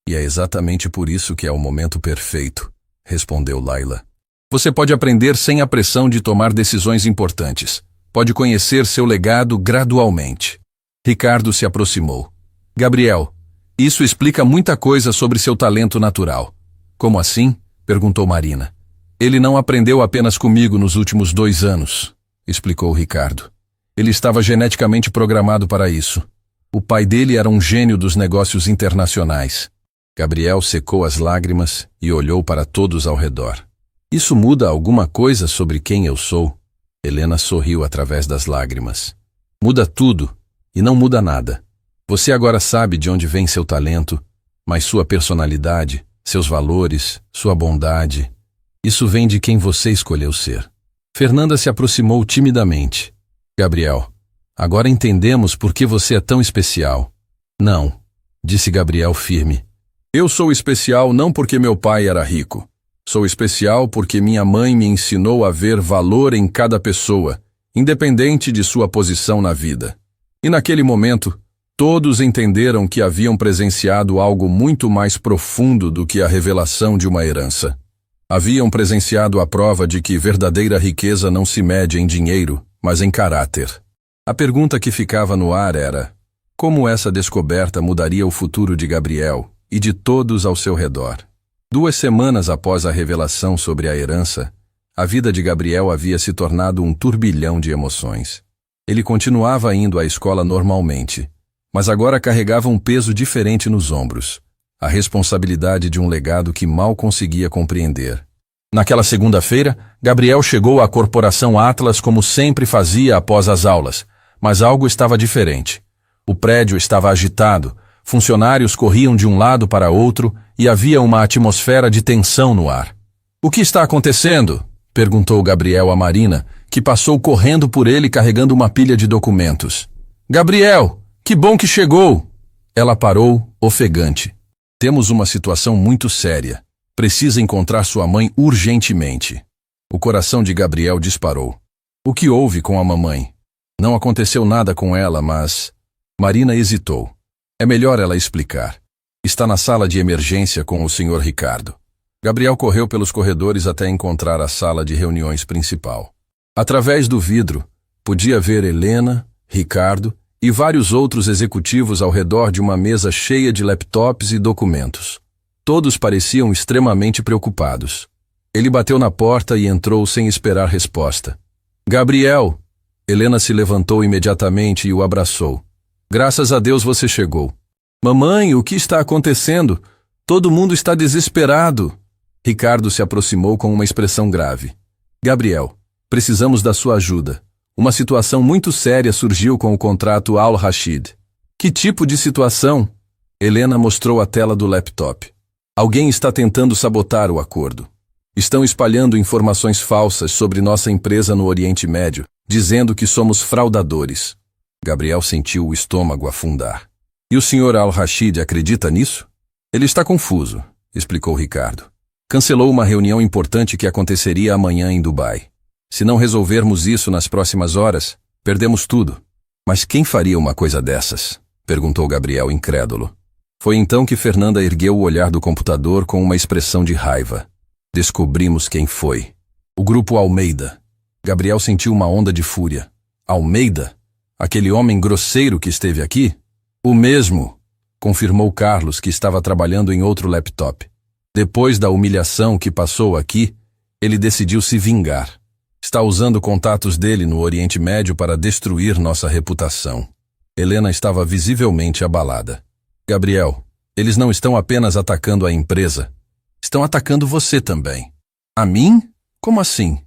E é exatamente por isso que é o momento perfeito, respondeu Laila. Você pode aprender sem a pressão de tomar decisões importantes. Pode conhecer seu legado gradualmente. Ricardo se aproximou. Gabriel, isso explica muita coisa sobre seu talento natural. Como assim? Perguntou Marina. Ele não aprendeu apenas comigo nos últimos 2 anos, explicou Ricardo. Ele estava geneticamente programado para isso. O pai dele era um gênio dos negócios internacionais. Gabriel secou as lágrimas e olhou para todos ao redor. Isso muda alguma coisa sobre quem eu sou? Helena sorriu através das lágrimas. Muda tudo e não muda nada. Você agora sabe de onde vem seu talento, mas sua personalidade, seus valores, sua bondade, isso vem de quem você escolheu ser. Fernanda se aproximou timidamente. Gabriel, agora entendemos por que você é tão especial. Não, disse Gabriel firme. Eu sou especial não porque meu pai era rico. Sou especial porque minha mãe me ensinou a ver valor em cada pessoa, independente de sua posição na vida. E naquele momento, todos entenderam que haviam presenciado algo muito mais profundo do que a revelação de uma herança. Haviam presenciado a prova de que verdadeira riqueza não se mede em dinheiro, mas em caráter. A pergunta que ficava no ar era: como essa descoberta mudaria o futuro de Gabriel e de todos ao seu redor? 2 semanas após a revelação sobre a herança, a vida de Gabriel havia se tornado um turbilhão de emoções. Ele continuava indo à escola normalmente, mas agora carregava um peso diferente nos ombros, a responsabilidade de um legado que mal conseguia compreender. Naquela segunda-feira, Gabriel chegou à Corporação Atlas como sempre fazia após as aulas, mas algo estava diferente. O prédio estava agitado, funcionários corriam de um lado para outro e havia uma atmosfera de tensão no ar. O que está acontecendo? Perguntou Gabriel a Marina, que passou correndo por ele carregando uma pilha de documentos. Gabriel, que bom que chegou! Ela parou, ofegante. Temos uma situação muito séria. Precisa encontrar sua mãe urgentemente. O coração de Gabriel disparou. O que houve com a mamãe? Não aconteceu nada com ela, mas... Marina hesitou. É melhor ela explicar. Está na sala de emergência com o Sr. Ricardo. Gabriel correu pelos corredores até encontrar a sala de reuniões principal. Através do vidro, podia ver Helena, Ricardo e vários outros executivos ao redor de uma mesa cheia de laptops e documentos. Todos pareciam extremamente preocupados. Ele bateu na porta e entrou sem esperar resposta. Gabriel! Helena se levantou imediatamente e o abraçou. Graças a Deus você chegou. Mamãe, o que está acontecendo? Todo mundo está desesperado. Ricardo se aproximou com uma expressão grave. Gabriel, precisamos da sua ajuda. Uma situação muito séria surgiu com o contrato Al-Rashid. Que tipo de situação? Helena mostrou a tela do laptop. Alguém está tentando sabotar o acordo. Estão espalhando informações falsas sobre nossa empresa no Oriente Médio, dizendo que somos fraudadores. Gabriel sentiu o estômago afundar. E o Sr. Al-Rashid acredita nisso? Ele está confuso, explicou Ricardo. Cancelou uma reunião importante que aconteceria amanhã em Dubai. Se não resolvermos isso nas próximas horas, perdemos tudo. Mas quem faria uma coisa dessas? Perguntou Gabriel incrédulo. Foi então que Fernanda ergueu o olhar do computador com uma expressão de raiva. Descobrimos quem foi. O grupo Almeida. Gabriel sentiu uma onda de fúria. Almeida? Aquele homem grosseiro que esteve aqui? O mesmo, confirmou Carlos, que estava trabalhando em outro laptop. Depois da humilhação que passou aqui, ele decidiu se vingar. Está usando contatos dele no Oriente Médio para destruir nossa reputação. Helena estava visivelmente abalada. Gabriel, eles não estão apenas atacando a empresa. Estão atacando você também. A mim? Como assim?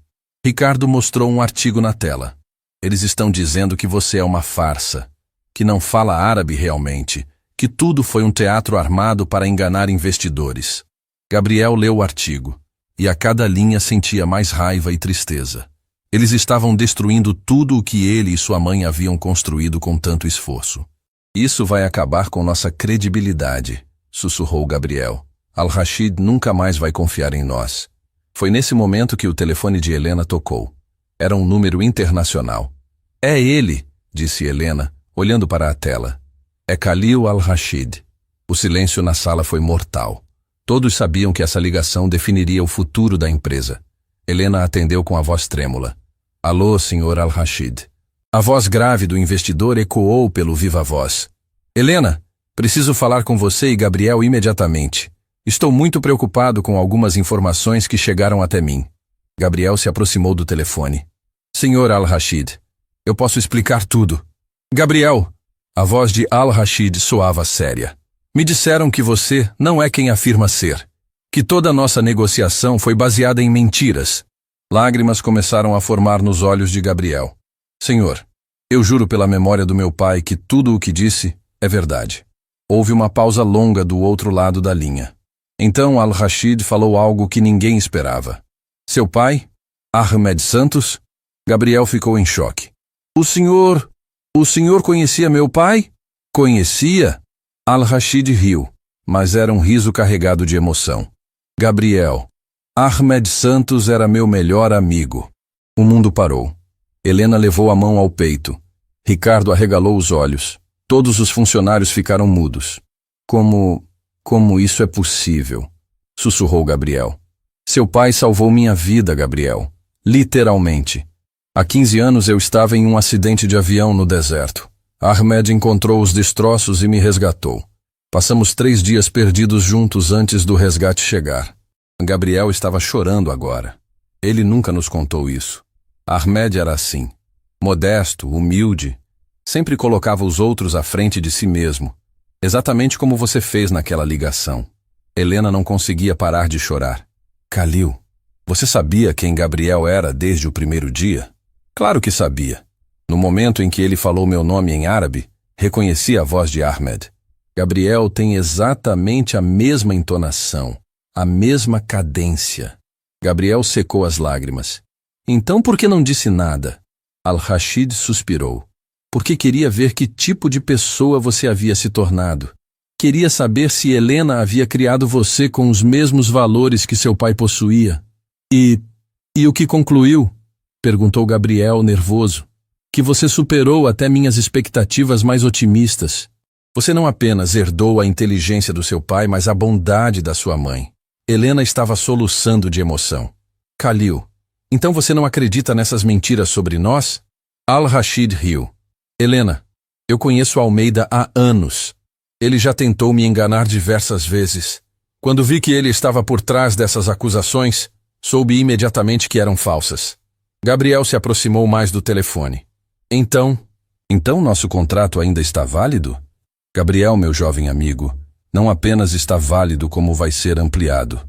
Ricardo mostrou um artigo na tela. Eles estão dizendo que você é uma farsa, que não fala árabe realmente, que tudo foi um teatro armado para enganar investidores. Gabriel leu o artigo, e a cada linha sentia mais raiva e tristeza. Eles estavam destruindo tudo o que ele e sua mãe haviam construído com tanto esforço. Isso vai acabar com nossa credibilidade, sussurrou Gabriel. Al-Rashid nunca mais vai confiar em nós. Foi nesse momento que o telefone de Helena tocou. Era um número internacional. É ele, disse Helena, olhando para a tela. É Khalil Al-Rashid. O silêncio na sala foi mortal. Todos sabiam que essa ligação definiria o futuro da empresa. Helena atendeu com a voz trêmula. Alô, Sr. Al-Rashid. A voz grave do investidor ecoou pelo viva-voz. Helena, preciso falar com você e Gabriel imediatamente. Estou muito preocupado com algumas informações que chegaram até mim. Gabriel se aproximou do telefone. Sr. Al-Rashid, eu posso explicar tudo. Gabriel, a voz de Al-Rashid soava séria. Me disseram que você não é quem afirma ser. Que toda a nossa negociação foi baseada em mentiras. Lágrimas começaram a formar nos olhos de Gabriel. Senhor, eu juro pela memória do meu pai que tudo o que disse é verdade. Houve uma pausa longa do outro lado da linha. Então Al-Rashid falou algo que ninguém esperava. Seu pai? Ahmed Santos? Gabriel ficou em choque. O senhor conhecia meu pai? Conhecia? Al-Rashid riu, mas era um riso carregado de emoção. Gabriel, Ahmed Santos era meu melhor amigo. O mundo parou. Helena levou a mão ao peito. Ricardo arregalou os olhos. Todos os funcionários ficaram mudos. Como isso é possível? Sussurrou Gabriel. Seu pai salvou minha vida, Gabriel. Literalmente. Há 15 anos eu estava em um acidente de avião no deserto. Ahmed encontrou os destroços e me resgatou. Passamos 3 dias perdidos juntos antes do resgate chegar. Gabriel estava chorando agora. Ele nunca nos contou isso. Ahmed era assim. Modesto, humilde. Sempre colocava os outros à frente de si mesmo. Exatamente como você fez naquela ligação. Helena não conseguia parar de chorar. Khalil, você sabia quem Gabriel era desde o primeiro dia? Claro que sabia. No momento em que ele falou meu nome em árabe, reconheci a voz de Ahmed. Gabriel tem exatamente a mesma entonação, a mesma cadência. Gabriel secou as lágrimas. Então por que não disse nada? Al-Rashid suspirou. Porque queria ver que tipo de pessoa você havia se tornado. Queria saber se Helena havia criado você com os mesmos valores que seu pai possuía. E o que concluiu? Perguntou Gabriel, nervoso. Que você superou até minhas expectativas mais otimistas. Você não apenas herdou a inteligência do seu pai, mas a bondade da sua mãe. Helena estava soluçando de emoção. Khalil, então você não acredita nessas mentiras sobre nós? Al-Rashid riu. Helena, eu conheço Almeida há anos. Ele já tentou me enganar diversas vezes. Quando vi que ele estava por trás dessas acusações, soube imediatamente que eram falsas. Gabriel se aproximou mais do telefone. Então nosso contrato ainda está válido? Gabriel, meu jovem amigo, não apenas está válido como vai ser ampliado.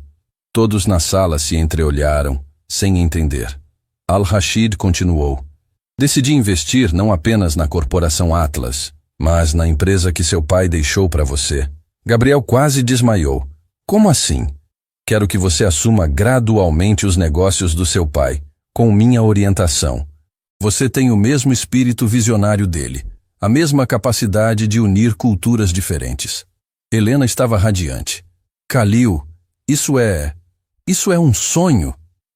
Todos na sala se entreolharam, sem entender. Al-Rashid continuou. Decidi investir não apenas na corporação Atlas, mas na empresa que seu pai deixou para você. Gabriel quase desmaiou. Como assim? Quero que você assuma gradualmente os negócios do seu pai, com minha orientação. Você tem o mesmo espírito visionário dele, a mesma capacidade de unir culturas diferentes. Helena estava radiante. Khalil, isso é um sonho,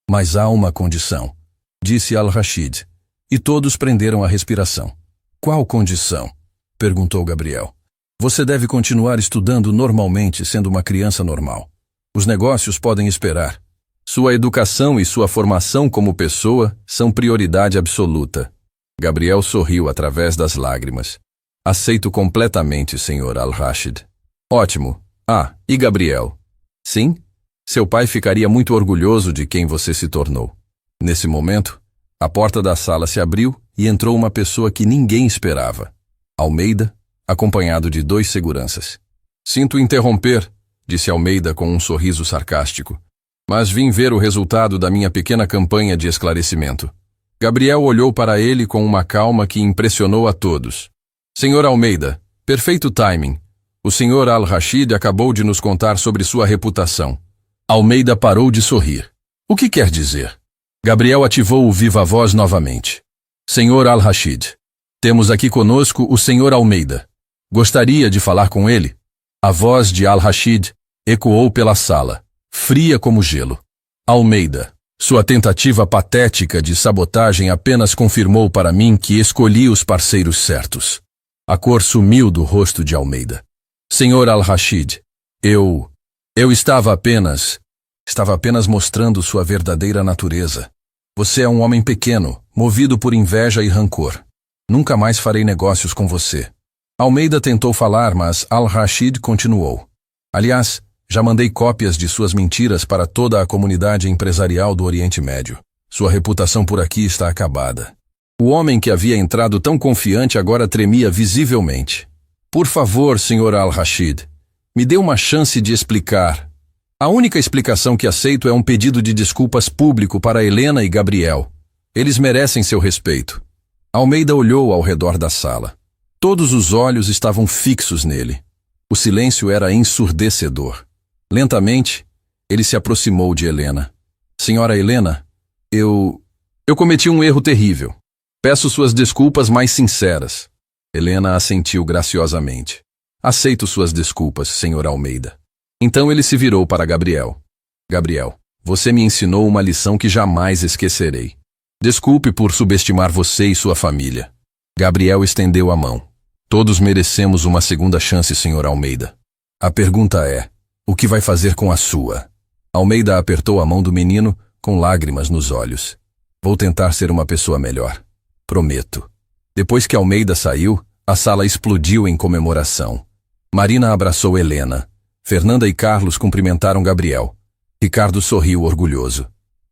mas há uma condição, disse Al-Rashid, e todos prenderam a respiração. Qual condição? Perguntou Gabriel. Você deve continuar estudando normalmente, sendo uma criança normal. Os negócios podem esperar. Sua educação e sua formação como pessoa são prioridade absoluta. Gabriel sorriu através das lágrimas. Aceito completamente, Sr. Al-Rashid. Ótimo. E Gabriel? Sim? Seu pai ficaria muito orgulhoso de quem você se tornou. Nesse momento, a porta da sala se abriu e entrou uma pessoa que ninguém esperava. Almeida, acompanhado de 2 seguranças. Sinto interromper, disse Almeida com um sorriso sarcástico, mas vim ver o resultado da minha pequena campanha de esclarecimento. Gabriel olhou para ele com uma calma que impressionou a todos. Senhor Almeida, perfeito timing. O Sr. Al-Rashid acabou de nos contar sobre sua reputação. Almeida parou de sorrir. O que quer dizer? Gabriel ativou o viva-voz novamente. Senhor Al-Rashid, temos aqui conosco o Sr. Almeida. Gostaria de falar com ele? A voz de Al-Rashid ecoou pela sala, fria como gelo. Almeida, sua tentativa patética de sabotagem apenas confirmou para mim que escolhi os parceiros certos. A cor sumiu do rosto de Almeida. Senhor Al-Rashid, eu estava apenas mostrando sua verdadeira natureza. Você é um homem pequeno, movido por inveja e rancor. Nunca mais farei negócios com você. Almeida tentou falar, mas Al-Rashid continuou. Aliás, já mandei cópias de suas mentiras para toda a comunidade empresarial do Oriente Médio. Sua reputação por aqui está acabada. O homem que havia entrado tão confiante agora tremia visivelmente. Por favor, Sr. Al-Rashid, me dê uma chance de explicar. A única explicação que aceito é um pedido de desculpas público para Helena e Gabriel. Eles merecem seu respeito. Almeida olhou ao redor da sala. Todos os olhos estavam fixos nele. O silêncio era ensurdecedor. Lentamente, ele se aproximou de Helena. Senhora Helena, eu cometi um erro terrível. Peço suas desculpas mais sinceras. Helena assentiu graciosamente. Aceito suas desculpas, Sr. Almeida. Então ele se virou para Gabriel. Gabriel, você me ensinou uma lição que jamais esquecerei. Desculpe por subestimar você e sua família. Gabriel estendeu a mão. Todos merecemos uma segunda chance, Sr. Almeida. A pergunta é, o que vai fazer com a sua? Almeida apertou a mão do menino com lágrimas nos olhos. Vou tentar ser uma pessoa melhor. Prometo. Depois que Almeida saiu, a sala explodiu em comemoração. Marina abraçou Helena. Fernanda e Carlos cumprimentaram Gabriel. Ricardo sorriu orgulhoso.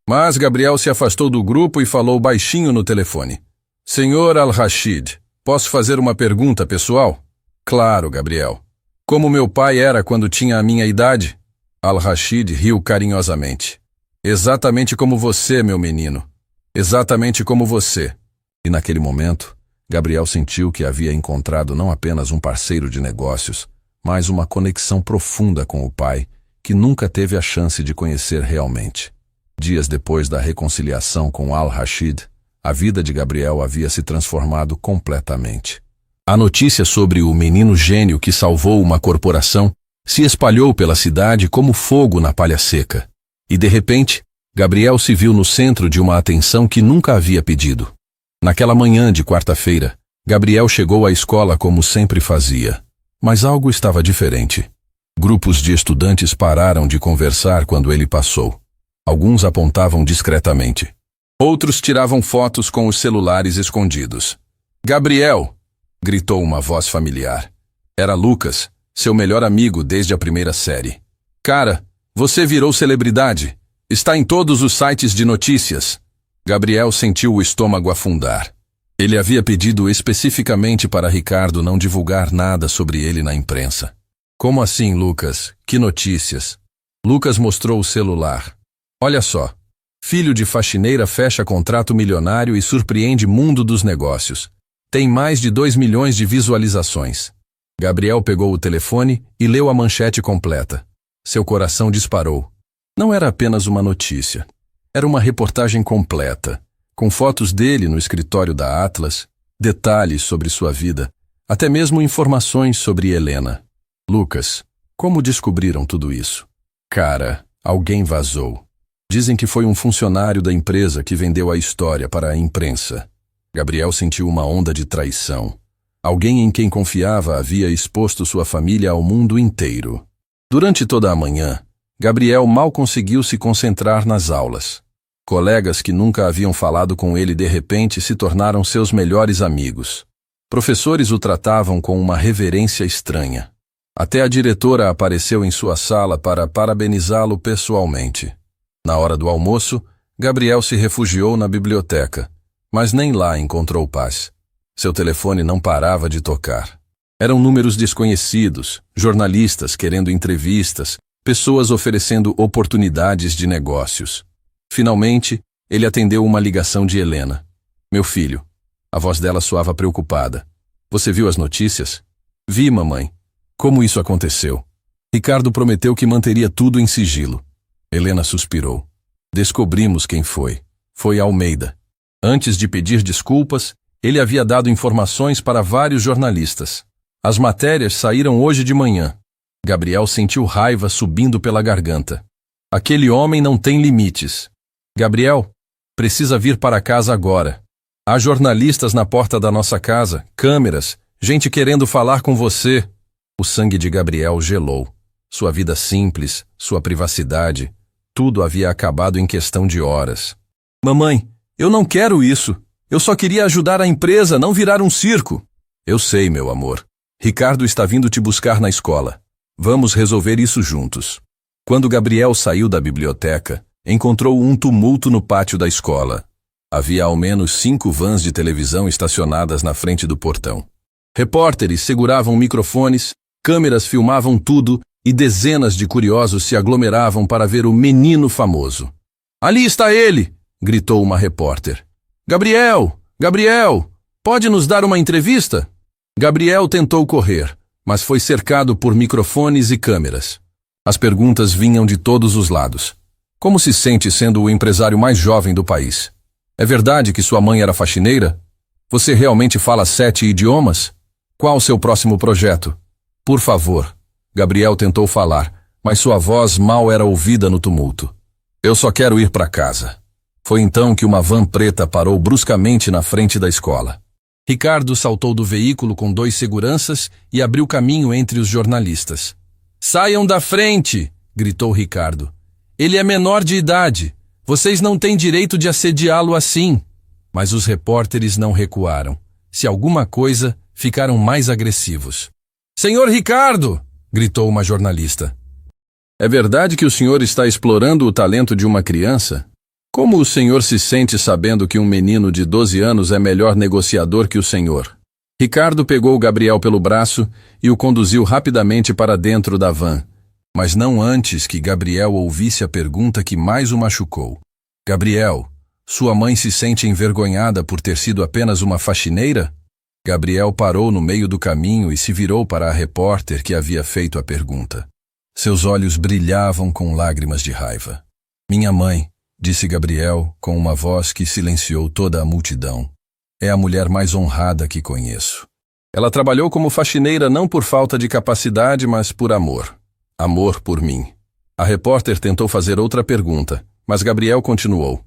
Mas Gabriel se afastou do grupo e falou baixinho no telefone. Senhor Al-Rashid, posso fazer uma pergunta pessoal? Claro, Gabriel. Como meu pai era quando tinha a minha idade? Al-Rashid riu carinhosamente. Exatamente como você, meu menino. Exatamente como você. E naquele momento, Gabriel sentiu que havia encontrado não apenas um parceiro de negócios, mas uma conexão profunda com o pai, que nunca teve a chance de conhecer realmente. Dias depois da reconciliação com Al-Rashid, a vida de Gabriel havia se transformado completamente. A notícia sobre o menino gênio que salvou uma corporação se espalhou pela cidade como fogo na palha seca. E de repente, Gabriel se viu no centro de uma atenção que nunca havia pedido. Naquela manhã de quarta-feira, Gabriel chegou à escola como sempre fazia. Mas algo estava diferente. Grupos de estudantes pararam de conversar quando ele passou. Alguns apontavam discretamente. Outros tiravam fotos com os celulares escondidos. Gabriel! Gritou uma voz familiar. Era Lucas, seu melhor amigo desde a primeira série. Cara, você virou celebridade. Está em todos os sites de notícias. Gabriel sentiu o estômago afundar. Ele havia pedido especificamente para Ricardo não divulgar nada sobre ele na imprensa. Como assim, Lucas? Que notícias? Lucas mostrou o celular. Olha só. Filho de faxineira fecha contrato milionário e surpreende mundo dos negócios. Tem mais de 2 milhões de visualizações. Gabriel pegou o telefone e leu a manchete completa. Seu coração disparou. Não era apenas uma notícia. Era uma reportagem completa, com fotos dele no escritório da Atlas, detalhes sobre sua vida, até mesmo informações sobre Helena. Lucas, como descobriram tudo isso? Cara, alguém vazou. Dizem que foi um funcionário da empresa que vendeu a história para a imprensa. Gabriel sentiu uma onda de traição. Alguém em quem confiava havia exposto sua família ao mundo inteiro. Durante toda a manhã, Gabriel mal conseguiu se concentrar nas aulas. Colegas que nunca haviam falado com ele de repente se tornaram seus melhores amigos. Professores o tratavam com uma reverência estranha. Até a diretora apareceu em sua sala para parabenizá-lo pessoalmente. Na hora do almoço, Gabriel se refugiou na biblioteca, mas nem lá encontrou paz. Seu telefone não parava de tocar. Eram números desconhecidos, jornalistas querendo entrevistas, pessoas oferecendo oportunidades de negócios. Finalmente, ele atendeu uma ligação de Helena. Meu filho. A voz dela soava preocupada. Você viu as notícias? Vi, mamãe. Como isso aconteceu? Ricardo prometeu que manteria tudo em sigilo. Helena suspirou. Descobrimos quem foi. Foi Almeida. Antes de pedir desculpas, ele havia dado informações para vários jornalistas. As matérias saíram hoje de manhã. Gabriel sentiu raiva subindo pela garganta. Aquele homem não tem limites. Gabriel, precisa vir para casa agora. Há jornalistas na porta da nossa casa, câmeras, gente querendo falar com você. O sangue de Gabriel gelou. Sua vida simples, sua privacidade, tudo havia acabado em questão de horas. Mamãe, eu não quero isso. Eu só queria ajudar a empresa, não virar um circo. Eu sei, meu amor. Ricardo está vindo te buscar na escola. Vamos resolver isso juntos. Quando Gabriel saiu da biblioteca, encontrou um tumulto no pátio da escola. Havia ao menos 5 vans de televisão estacionadas na frente do portão. Repórteres seguravam microfones, câmeras filmavam tudo e dezenas de curiosos se aglomeravam para ver o menino famoso. Ali está ele! Gritou uma repórter. Gabriel! Gabriel! Pode nos dar uma entrevista? Gabriel tentou correr, mas foi cercado por microfones e câmeras. As perguntas vinham de todos os lados. Como se sente sendo o empresário mais jovem do país? É verdade que sua mãe era faxineira? Você realmente fala 7 idiomas? Qual o seu próximo projeto? Por favor. Gabriel tentou falar, mas sua voz mal era ouvida no tumulto. Eu só quero ir para casa. Foi então que uma van preta parou bruscamente na frente da escola. Ricardo saltou do veículo com 2 seguranças e abriu caminho entre os jornalistas. Saiam da frente! Gritou Ricardo. Ele é menor de idade. Vocês não têm direito de assediá-lo assim. Mas os repórteres não recuaram. Se alguma coisa, ficaram mais agressivos. Senhor Ricardo! Gritou uma jornalista. É verdade que o senhor está explorando o talento de uma criança? Como o senhor se sente sabendo que um menino de 12 anos é melhor negociador que o senhor? Ricardo pegou Gabriel pelo braço e o conduziu rapidamente para dentro da van, mas não antes que Gabriel ouvisse a pergunta que mais o machucou. Gabriel, sua mãe se sente envergonhada por ter sido apenas uma faxineira? Gabriel parou no meio do caminho e se virou para a repórter que havia feito a pergunta. Seus olhos brilhavam com lágrimas de raiva. Minha mãe, disse Gabriel com uma voz que silenciou toda a multidão. É a mulher mais honrada que conheço. Ela trabalhou como faxineira não por falta de capacidade, mas por amor. Amor por mim. A repórter tentou fazer outra pergunta, mas Gabriel continuou.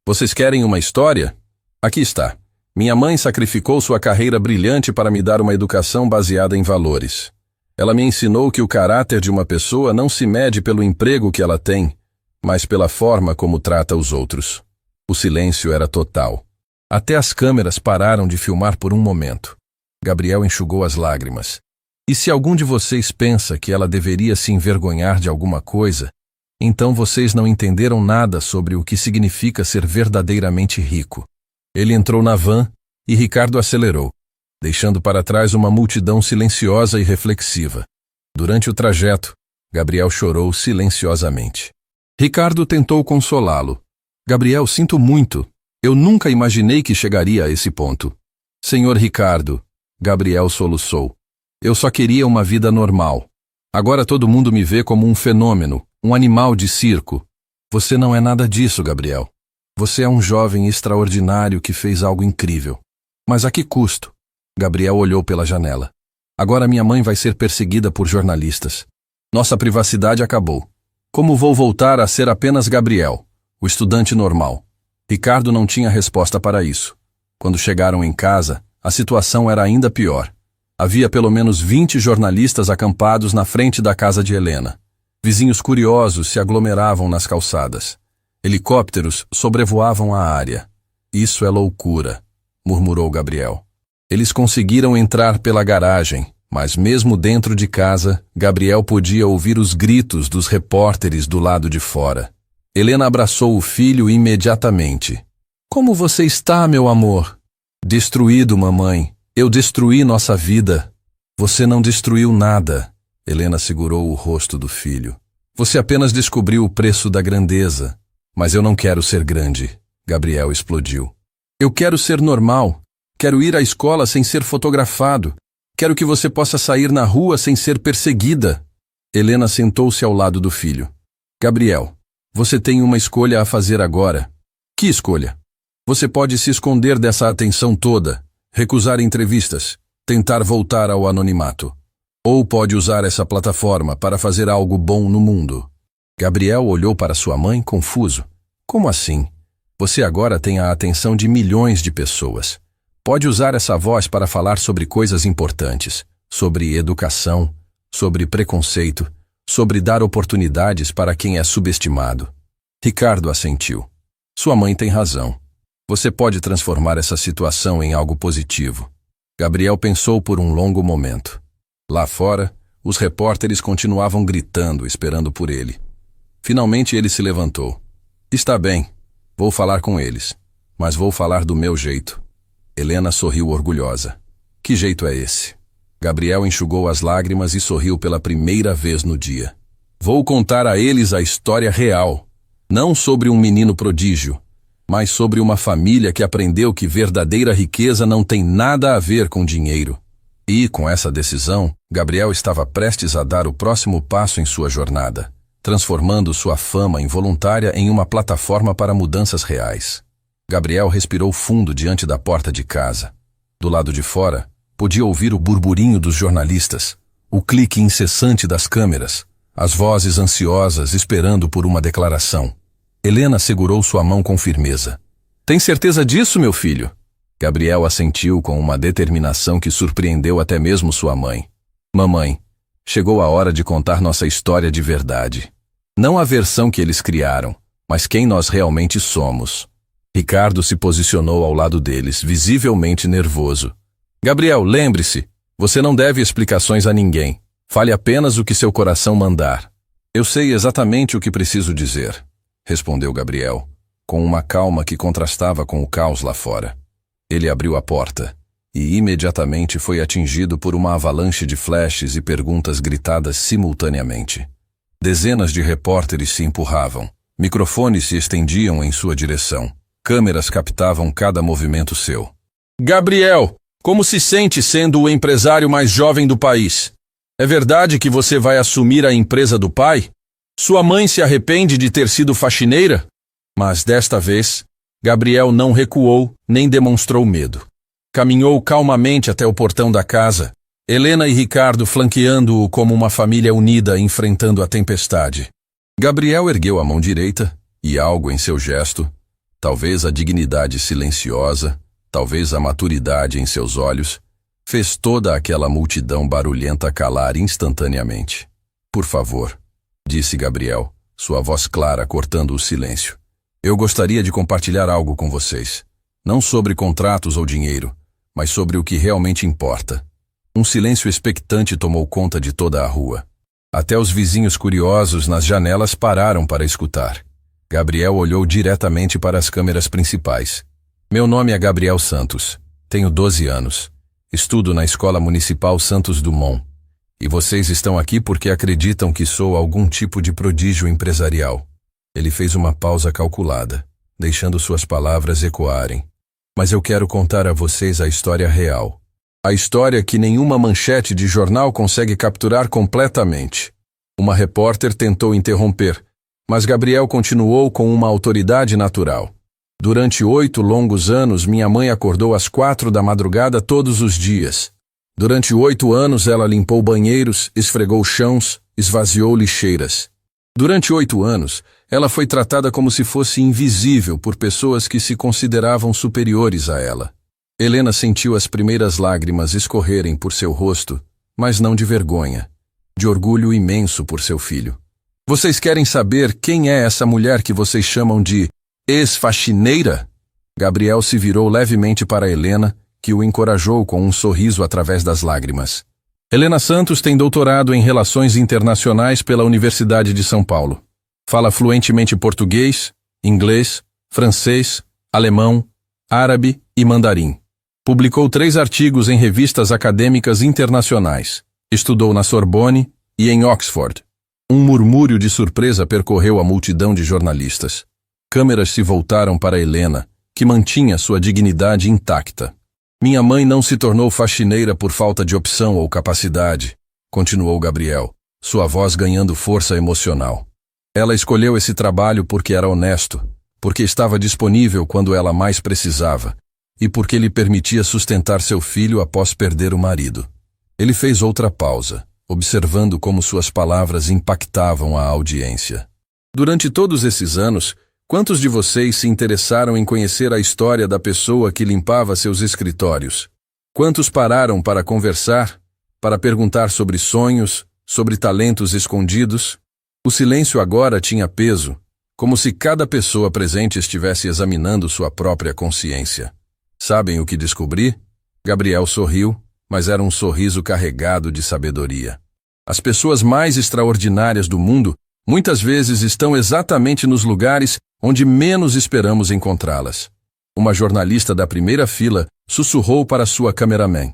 Vocês querem uma história? Aqui está. Minha mãe sacrificou sua carreira brilhante para me dar uma educação baseada em valores. Ela me ensinou que o caráter de uma pessoa não se mede pelo emprego que ela tem, mas pela forma como trata os outros. O silêncio era total. Até as câmeras pararam de filmar por um momento. Gabriel enxugou as lágrimas. E se algum de vocês pensa que ela deveria se envergonhar de alguma coisa, Então vocês não entenderam nada sobre o que significa ser verdadeiramente rico. Ele entrou na van e Ricardo acelerou, deixando para trás uma multidão silenciosa e reflexiva. Durante o trajeto, Gabriel chorou silenciosamente. Ricardo tentou consolá-lo. Gabriel, sinto muito. Eu nunca imaginei que chegaria a esse ponto. Senhor Ricardo, Gabriel soluçou. Eu só queria uma vida normal. Agora todo mundo me vê como um fenômeno, um animal de circo. Você não é nada disso, Gabriel. Você é um jovem extraordinário que fez algo incrível. Mas a que custo? Gabriel olhou pela janela. Agora minha mãe vai ser perseguida por jornalistas. Nossa privacidade acabou. Como vou voltar a ser apenas Gabriel, o estudante normal? Ricardo não tinha resposta para isso. Quando chegaram em casa, a situação era ainda pior. Havia pelo menos 20 jornalistas acampados na frente da casa de Helena. Vizinhos curiosos se aglomeravam nas calçadas. Helicópteros sobrevoavam a área. Isso é loucura, murmurou Gabriel. Eles conseguiram entrar pela garagem, mas mesmo dentro de casa, Gabriel podia ouvir os gritos dos repórteres do lado de fora. Helena abraçou o filho imediatamente. Como você está, meu amor? Destruído, mamãe. Eu destruí nossa vida. Você não destruiu nada. Helena segurou o rosto do filho. Você apenas descobriu o preço da grandeza. Mas eu não quero ser grande. Gabriel explodiu. Eu quero ser normal. Quero ir à escola sem ser fotografado. Quero que você possa sair na rua sem ser perseguida. Helena sentou-se ao lado do filho. Gabriel, você tem uma escolha a fazer agora. Que escolha? Você pode se esconder dessa atenção toda, recusar entrevistas, tentar voltar ao anonimato. Ou pode usar essa plataforma para fazer algo bom no mundo. Gabriel olhou para sua mãe confuso. Como assim? Você agora tem a atenção de milhões de pessoas. Pode usar essa voz para falar sobre coisas importantes, sobre educação, sobre preconceito, sobre dar oportunidades para quem é subestimado. Ricardo assentiu. Sua mãe tem razão. Você pode transformar essa situação em algo positivo. Gabriel pensou por um longo momento. Lá fora, os repórteres continuavam gritando, esperando por ele. Finalmente ele se levantou. Está bem, vou falar com eles, mas vou falar do meu jeito. Helena sorriu orgulhosa. Que jeito é esse? Gabriel enxugou as lágrimas e sorriu pela primeira vez no dia. Vou contar a eles a história real, não sobre um menino prodígio, mas sobre uma família que aprendeu que verdadeira riqueza não tem nada a ver com dinheiro. E, com essa decisão, Gabriel estava prestes a dar o próximo passo em sua jornada, transformando sua fama involuntária em uma plataforma para mudanças reais. Gabriel respirou fundo diante da porta de casa. Do lado de fora, podia ouvir o burburinho dos jornalistas, o clique incessante das câmeras, as vozes ansiosas esperando por uma declaração. Helena segurou sua mão com firmeza. Tem certeza disso, meu filho? Gabriel assentiu com uma determinação que surpreendeu até mesmo sua mãe. Mamãe, chegou a hora de contar nossa história de verdade. Não a versão que eles criaram, mas quem nós realmente somos. Ricardo se posicionou ao lado deles, visivelmente nervoso. Gabriel, lembre-se, você não deve explicações a ninguém. Fale apenas o que seu coração mandar. Eu sei exatamente o que preciso dizer, respondeu Gabriel, com uma calma que contrastava com o caos lá fora. Ele abriu a porta e imediatamente foi atingido por uma avalanche de flashes e perguntas gritadas simultaneamente. Dezenas de repórteres se empurravam, microfones se estendiam em sua direção, câmeras captavam cada movimento seu. Gabriel, como se sente sendo o empresário mais jovem do país? É verdade que você vai assumir a empresa do pai? Sua mãe se arrepende de ter sido faxineira? Mas desta vez, Gabriel não recuou nem demonstrou medo. Caminhou calmamente até o portão da casa, Helena e Ricardo flanqueando-o como uma família unida enfrentando a tempestade. Gabriel ergueu a mão direita e algo em seu gesto, talvez a dignidade silenciosa, talvez a maturidade em seus olhos, fez toda aquela multidão barulhenta calar instantaneamente. Por favor, disse Gabriel, sua voz clara cortando o silêncio. Eu gostaria de compartilhar algo com vocês. Não sobre contratos ou dinheiro, mas sobre o que realmente importa. Um silêncio expectante tomou conta de toda a rua. Até os vizinhos curiosos nas janelas pararam para escutar. Gabriel olhou diretamente para as câmeras principais. Meu nome é Gabriel Santos. Tenho 12 anos. Estudo na Escola Municipal Santos Dumont. E vocês estão aqui porque acreditam que sou algum tipo de prodígio empresarial. Ele fez uma pausa calculada, deixando suas palavras ecoarem. Mas eu quero contar a vocês a história real. A história que nenhuma manchete de jornal consegue capturar completamente. Uma repórter tentou interromper, mas Gabriel continuou com uma autoridade natural. Durante 8 longos anos, minha mãe acordou às 4 da madrugada todos os dias. Durante 8 anos, ela limpou banheiros, esfregou chãos, esvaziou lixeiras. Durante 8 anos, ela foi tratada como se fosse invisível por pessoas que se consideravam superiores a ela. Helena sentiu as primeiras lágrimas escorrerem por seu rosto, mas não de vergonha, de orgulho imenso por seu filho. Vocês querem saber quem é essa mulher que vocês chamam de ex-faxineira? Gabriel se virou levemente para Helena, que o encorajou com um sorriso através das lágrimas. Helena Santos tem doutorado em Relações Internacionais pela Universidade de São Paulo. Fala fluentemente português, inglês, francês, alemão, árabe e mandarim. Publicou 3 artigos em revistas acadêmicas internacionais. Estudou na Sorbonne e em Oxford. Um murmúrio de surpresa percorreu a multidão de jornalistas. Câmeras se voltaram para Helena, que mantinha sua dignidade intacta. Minha mãe não se tornou faxineira por falta de opção ou capacidade, continuou Gabriel, sua voz ganhando força emocional. Ela escolheu esse trabalho porque era honesto, porque estava disponível quando ela mais precisava, e porque lhe permitia sustentar seu filho após perder o marido. Ele fez outra pausa, observando como suas palavras impactavam a audiência. Durante todos esses anos, quantos de vocês se interessaram em conhecer a história da pessoa que limpava seus escritórios? Quantos pararam para conversar, para perguntar sobre sonhos, sobre talentos escondidos? O silêncio agora tinha peso, como se cada pessoa presente estivesse examinando sua própria consciência. Sabem o que descobri? Gabriel sorriu, mas era um sorriso carregado de sabedoria. As pessoas mais extraordinárias do mundo muitas vezes estão exatamente nos lugares onde menos esperamos encontrá-las. Uma jornalista da primeira fila sussurrou para sua cameraman.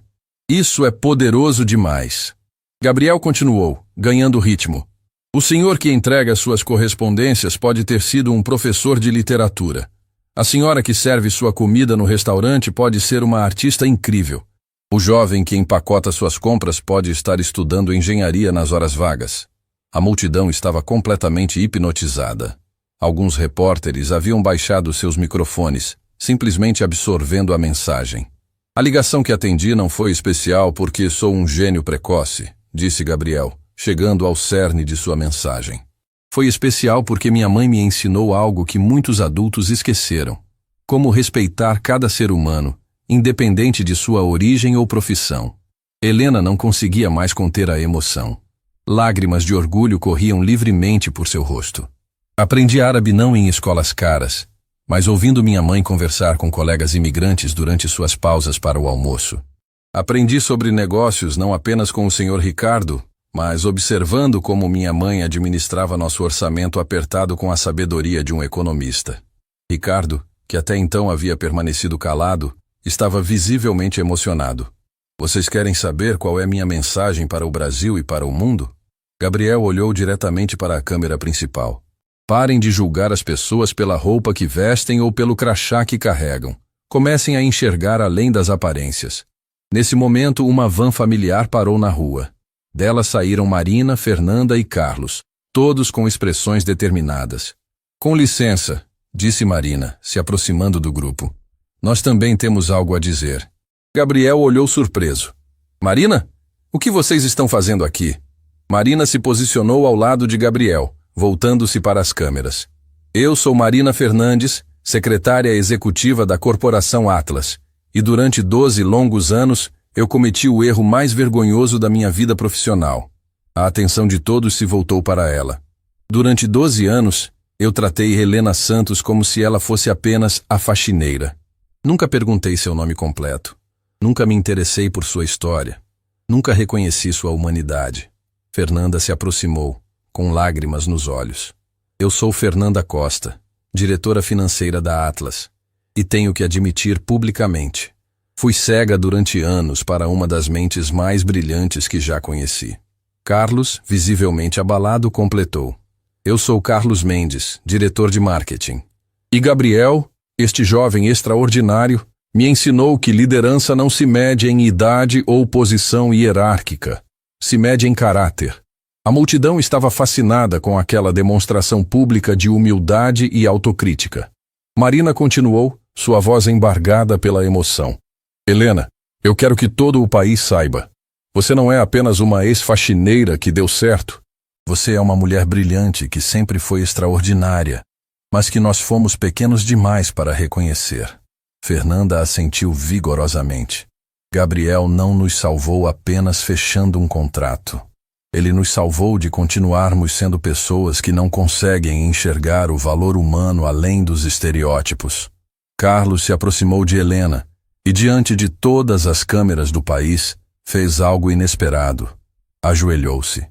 Isso é poderoso demais. Gabriel continuou, ganhando ritmo. O senhor que entrega suas correspondências pode ter sido um professor de literatura. A senhora que serve sua comida no restaurante pode ser uma artista incrível. O jovem que empacota suas compras pode estar estudando engenharia nas horas vagas. A multidão estava completamente hipnotizada. Alguns repórteres haviam baixado seus microfones, simplesmente absorvendo a mensagem. A ligação que atendi não foi especial porque sou um gênio precoce, disse Gabriel, chegando ao cerne de sua mensagem. Foi especial porque minha mãe me ensinou algo que muitos adultos esqueceram. Como respeitar cada ser humano, independente de sua origem ou profissão. Helena não conseguia mais conter a emoção. Lágrimas de orgulho corriam livremente por seu rosto. Aprendi árabe não em escolas caras, mas ouvindo minha mãe conversar com colegas imigrantes durante suas pausas para o almoço. Aprendi sobre negócios não apenas com o Sr. Ricardo, mas observando como minha mãe administrava nosso orçamento apertado com a sabedoria de um economista. Ricardo, que até então havia permanecido calado, estava visivelmente emocionado. Vocês querem saber qual é minha mensagem para o Brasil e para o mundo? Gabriel olhou diretamente para a câmera principal. Parem de julgar as pessoas pela roupa que vestem ou pelo crachá que carregam. Comecem a enxergar além das aparências. Nesse momento, uma van familiar parou na rua. Dela saíram Marina, Fernanda e Carlos, todos com expressões determinadas. Com licença, disse Marina, se aproximando do grupo. Nós também temos algo a dizer. Gabriel olhou surpreso. Marina? O que vocês estão fazendo aqui? Marina se posicionou ao lado de Gabriel, voltando-se para as câmeras. Eu sou Marina Fernandes, secretária executiva da Corporação Atlas, e durante 12 longos anos eu cometi o erro mais vergonhoso da minha vida profissional. A atenção de todos se voltou para ela. Durante 12 anos, eu tratei Helena Santos como se ela fosse apenas a faxineira. Nunca perguntei seu nome completo. Nunca me interessei por sua história. Nunca reconheci sua humanidade. Fernanda se aproximou, com lágrimas nos olhos. Eu sou Fernanda Costa, diretora financeira da Atlas, e tenho que admitir publicamente. Fui cega durante anos para uma das mentes mais brilhantes que já conheci. Carlos, visivelmente abalado, completou. Eu sou Carlos Mendes, diretor de marketing. E Gabriel, este jovem extraordinário, me ensinou que liderança não se mede em idade ou posição hierárquica. Se mede em caráter. A multidão estava fascinada com aquela demonstração pública de humildade e autocrítica. Marina continuou, sua voz embargada pela emoção. Helena, eu quero que todo o país saiba. Você não é apenas uma ex-faxineira que deu certo. Você é uma mulher brilhante que sempre foi extraordinária, mas que nós fomos pequenos demais para reconhecer. Fernanda assentiu vigorosamente. Gabriel não nos salvou apenas fechando um contrato. Ele nos salvou de continuarmos sendo pessoas que não conseguem enxergar o valor humano além dos estereótipos. Carlos se aproximou de Helena e, diante de todas as câmeras do país, fez algo inesperado. Ajoelhou-se.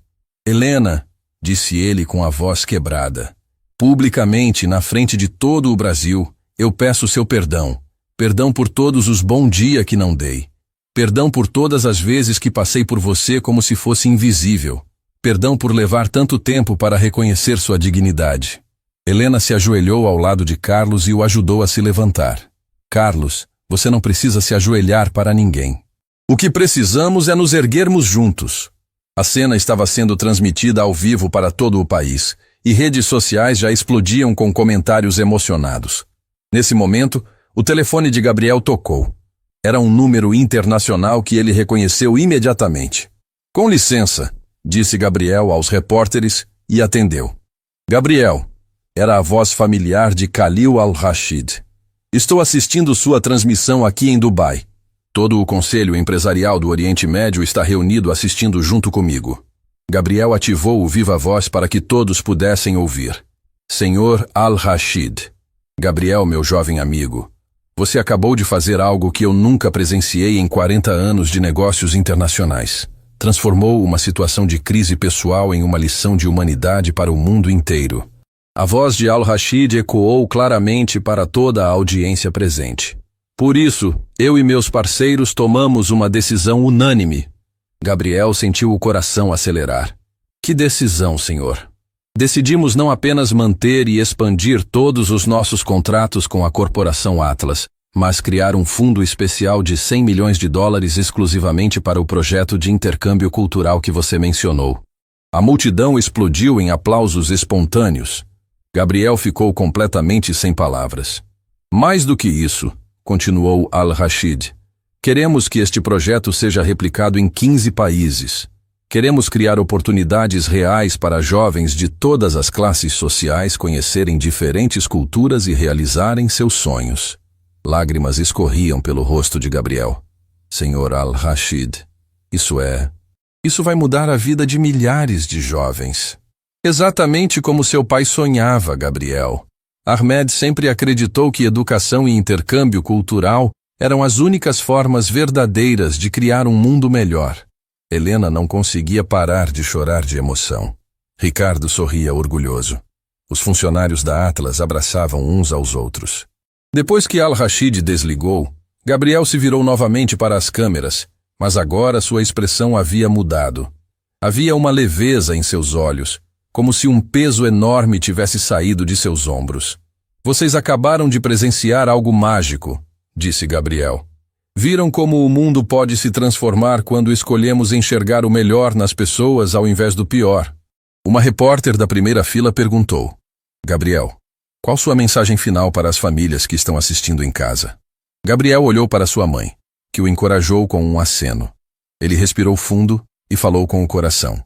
Helena, disse ele com a voz quebrada, publicamente na frente de todo o Brasil, eu peço seu perdão. Perdão por todos os bom dia que não dei. Perdão por todas as vezes que passei por você como se fosse invisível. Perdão por levar tanto tempo para reconhecer sua dignidade. Helena se ajoelhou ao lado de Carlos e o ajudou a se levantar. Carlos, você não precisa se ajoelhar para ninguém. O que precisamos é nos erguermos juntos. A cena estava sendo transmitida ao vivo para todo o país, e redes sociais já explodiam com comentários emocionados. Nesse momento, o telefone de Gabriel tocou. Era um número internacional que ele reconheceu imediatamente. Com licença, disse Gabriel aos repórteres e atendeu. Gabriel, era a voz familiar de Khalil Al-Rashid. Estou assistindo sua transmissão aqui em Dubai. Todo o Conselho Empresarial do Oriente Médio está reunido assistindo junto comigo. Gabriel ativou o viva-voz para que todos pudessem ouvir. Senhor Al-Rashid. Gabriel, meu jovem amigo, você acabou de fazer algo que eu nunca presenciei em 40 anos de negócios internacionais. Transformou uma situação de crise pessoal em uma lição de humanidade para o mundo inteiro. A voz de Al-Rashid ecoou claramente para toda a audiência presente. Por isso, eu e meus parceiros tomamos uma decisão unânime. Gabriel sentiu o coração acelerar. Que decisão, senhor? Decidimos não apenas manter e expandir todos os nossos contratos com a Corporação Atlas, mas criar um fundo especial de $100 milhões exclusivamente para o projeto de intercâmbio cultural que você mencionou. A multidão explodiu em aplausos espontâneos. Gabriel ficou completamente sem palavras. Mais do que isso, continuou Al-Rashid, queremos que este projeto seja replicado em 15 países. Queremos criar oportunidades reais para jovens de todas as classes sociais conhecerem diferentes culturas e realizarem seus sonhos. Lágrimas escorriam pelo rosto de Gabriel. Senhor Al-Rashid, isso vai mudar a vida de milhares de jovens. Exatamente como seu pai sonhava, Gabriel. Ahmed sempre acreditou que educação e intercâmbio cultural eram as únicas formas verdadeiras de criar um mundo melhor. Helena não conseguia parar de chorar de emoção. Ricardo sorria orgulhoso. Os funcionários da Atlas abraçavam uns aos outros. Depois que Al-Rashid desligou, Gabriel se virou novamente para as câmeras, mas agora sua expressão havia mudado. Havia uma leveza em seus olhos, como se um peso enorme tivesse saído de seus ombros. Vocês acabaram de presenciar algo mágico, disse Gabriel. Viram como o mundo pode se transformar quando escolhemos enxergar o melhor nas pessoas ao invés do pior. Uma repórter da primeira fila perguntou. Gabriel, qual sua mensagem final para as famílias que estão assistindo em casa? Gabriel olhou para sua mãe, que o encorajou com um aceno. Ele respirou fundo e falou com o coração.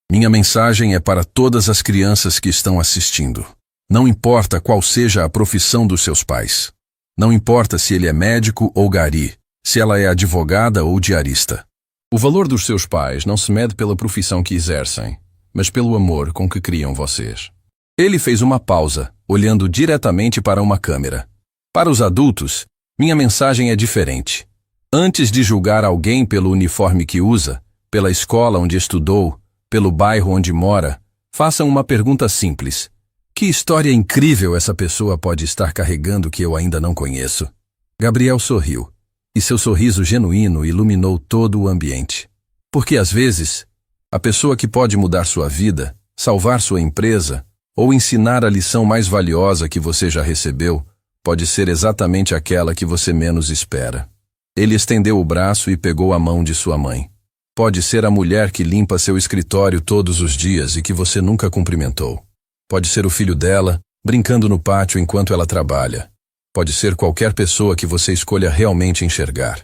Minha mensagem é para todas as crianças que estão assistindo. Não importa qual seja a profissão dos seus pais. Não importa se ele é médico ou gari, se ela é advogada ou diarista. O valor dos seus pais não se mede pela profissão que exercem, mas pelo amor com que criam vocês. Ele fez uma pausa, olhando diretamente para uma câmera. Para os adultos, minha mensagem é diferente. Antes de julgar alguém pelo uniforme que usa, pela escola onde estudou, pelo bairro onde mora, façam uma pergunta simples. Que história incrível essa pessoa pode estar carregando que eu ainda não conheço? Gabriel sorriu, e seu sorriso genuíno iluminou todo o ambiente. Porque às vezes, a pessoa que pode mudar sua vida, salvar sua empresa, ou ensinar a lição mais valiosa que você já recebeu, pode ser exatamente aquela que você menos espera. Ele estendeu o braço e pegou a mão de sua mãe. Pode ser a mulher que limpa seu escritório todos os dias e que você nunca cumprimentou. Pode ser o filho dela, brincando no pátio enquanto ela trabalha. Pode ser qualquer pessoa que você escolha realmente enxergar.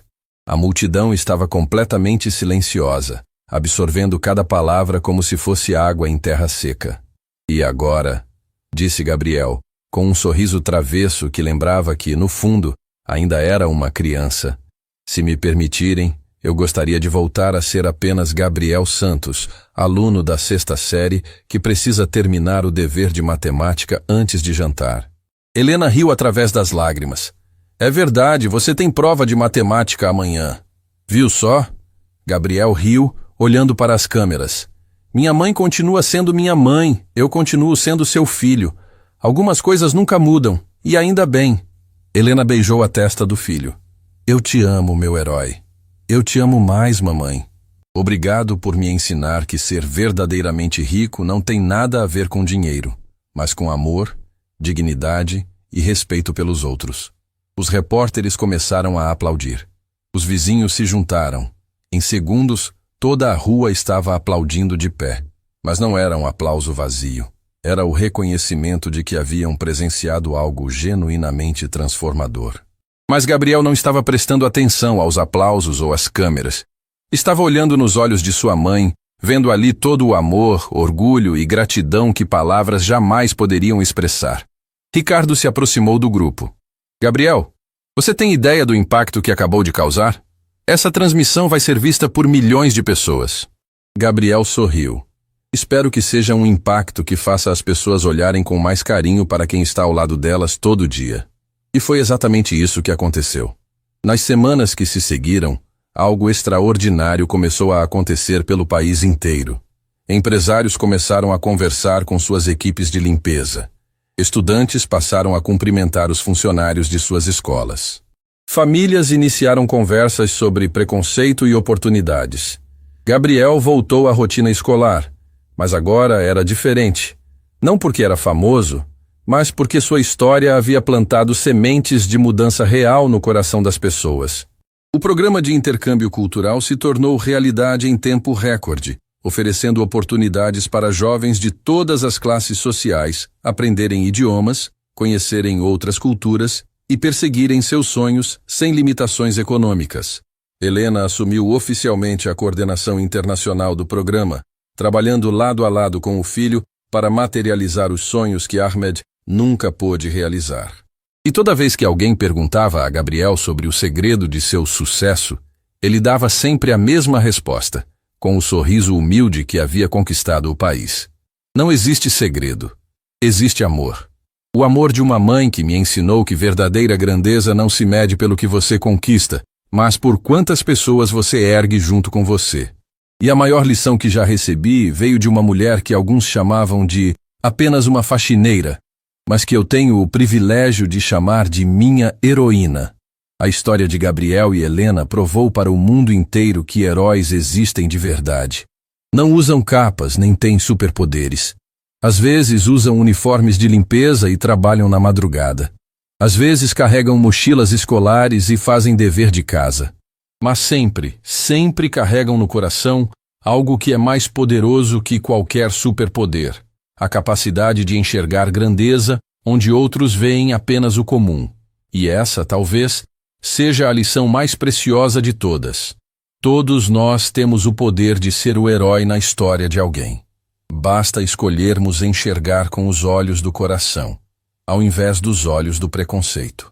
A multidão estava completamente silenciosa, absorvendo cada palavra como se fosse água em terra seca. E agora, disse Gabriel, com um sorriso travesso que lembrava que, no fundo, ainda era uma criança. Se me permitirem, eu gostaria de voltar a ser apenas Gabriel Santos, aluno da 6ª série que precisa terminar o dever de matemática antes de jantar. Helena riu através das lágrimas. É verdade, você tem prova de matemática amanhã. Viu só? Gabriel riu, olhando para as câmeras. Minha mãe continua sendo minha mãe, eu continuo sendo seu filho. Algumas coisas nunca mudam, e ainda bem. Helena beijou a testa do filho. Eu te amo, meu herói. Eu te amo mais, mamãe. Obrigado por me ensinar que ser verdadeiramente rico não tem nada a ver com dinheiro, mas com amor, dignidade e respeito pelos outros. Os repórteres começaram a aplaudir. Os vizinhos se juntaram. Em segundos, toda a rua estava aplaudindo de pé. Mas não era um aplauso vazio. Era o reconhecimento de que haviam presenciado algo genuinamente transformador. Mas Gabriel não estava prestando atenção aos aplausos ou às câmeras. Estava olhando nos olhos de sua mãe, vendo ali todo o amor, orgulho e gratidão que palavras jamais poderiam expressar. Ricardo se aproximou do grupo. Gabriel, você tem ideia do impacto que acabou de causar? Essa transmissão vai ser vista por milhões de pessoas. Gabriel sorriu. Espero que seja um impacto que faça as pessoas olharem com mais carinho para quem está ao lado delas todo dia. E foi exatamente isso que aconteceu. Nas semanas que se seguiram, algo extraordinário começou a acontecer pelo país inteiro. Empresários começaram a conversar com suas equipes de limpeza. Estudantes passaram a cumprimentar os funcionários de suas escolas. Famílias iniciaram conversas sobre preconceito e oportunidades. Gabriel voltou à rotina escolar, mas agora era diferente. Não porque era famoso, mas porque sua história havia plantado sementes de mudança real no coração das pessoas. O programa de intercâmbio cultural se tornou realidade em tempo recorde, oferecendo oportunidades para jovens de todas as classes sociais aprenderem idiomas, conhecerem outras culturas e perseguirem seus sonhos sem limitações econômicas. Helena assumiu oficialmente a coordenação internacional do programa, trabalhando lado a lado com o filho para materializar os sonhos que Ahmed nunca pôde realizar. E toda vez que alguém perguntava a Gabriel sobre o segredo de seu sucesso, ele dava sempre a mesma resposta, com o sorriso humilde que havia conquistado o país. Não existe segredo. Existe amor. O amor de uma mãe que me ensinou que verdadeira grandeza não se mede pelo que você conquista, mas por quantas pessoas você ergue junto com você. E a maior lição que já recebi veio de uma mulher que alguns chamavam de apenas uma faxineira, mas que eu tenho o privilégio de chamar de minha heroína. A história de Gabriel e Helena provou para o mundo inteiro que heróis existem de verdade. Não usam capas nem têm superpoderes. Às vezes usam uniformes de limpeza e trabalham na madrugada. Às vezes carregam mochilas escolares e fazem dever de casa. Mas sempre, sempre carregam no coração algo que é mais poderoso que qualquer superpoder. A capacidade de enxergar grandeza onde outros veem apenas o comum. E essa, talvez, seja a lição mais preciosa de todas. Todos nós temos o poder de ser o herói na história de alguém. Basta escolhermos enxergar com os olhos do coração, ao invés dos olhos do preconceito.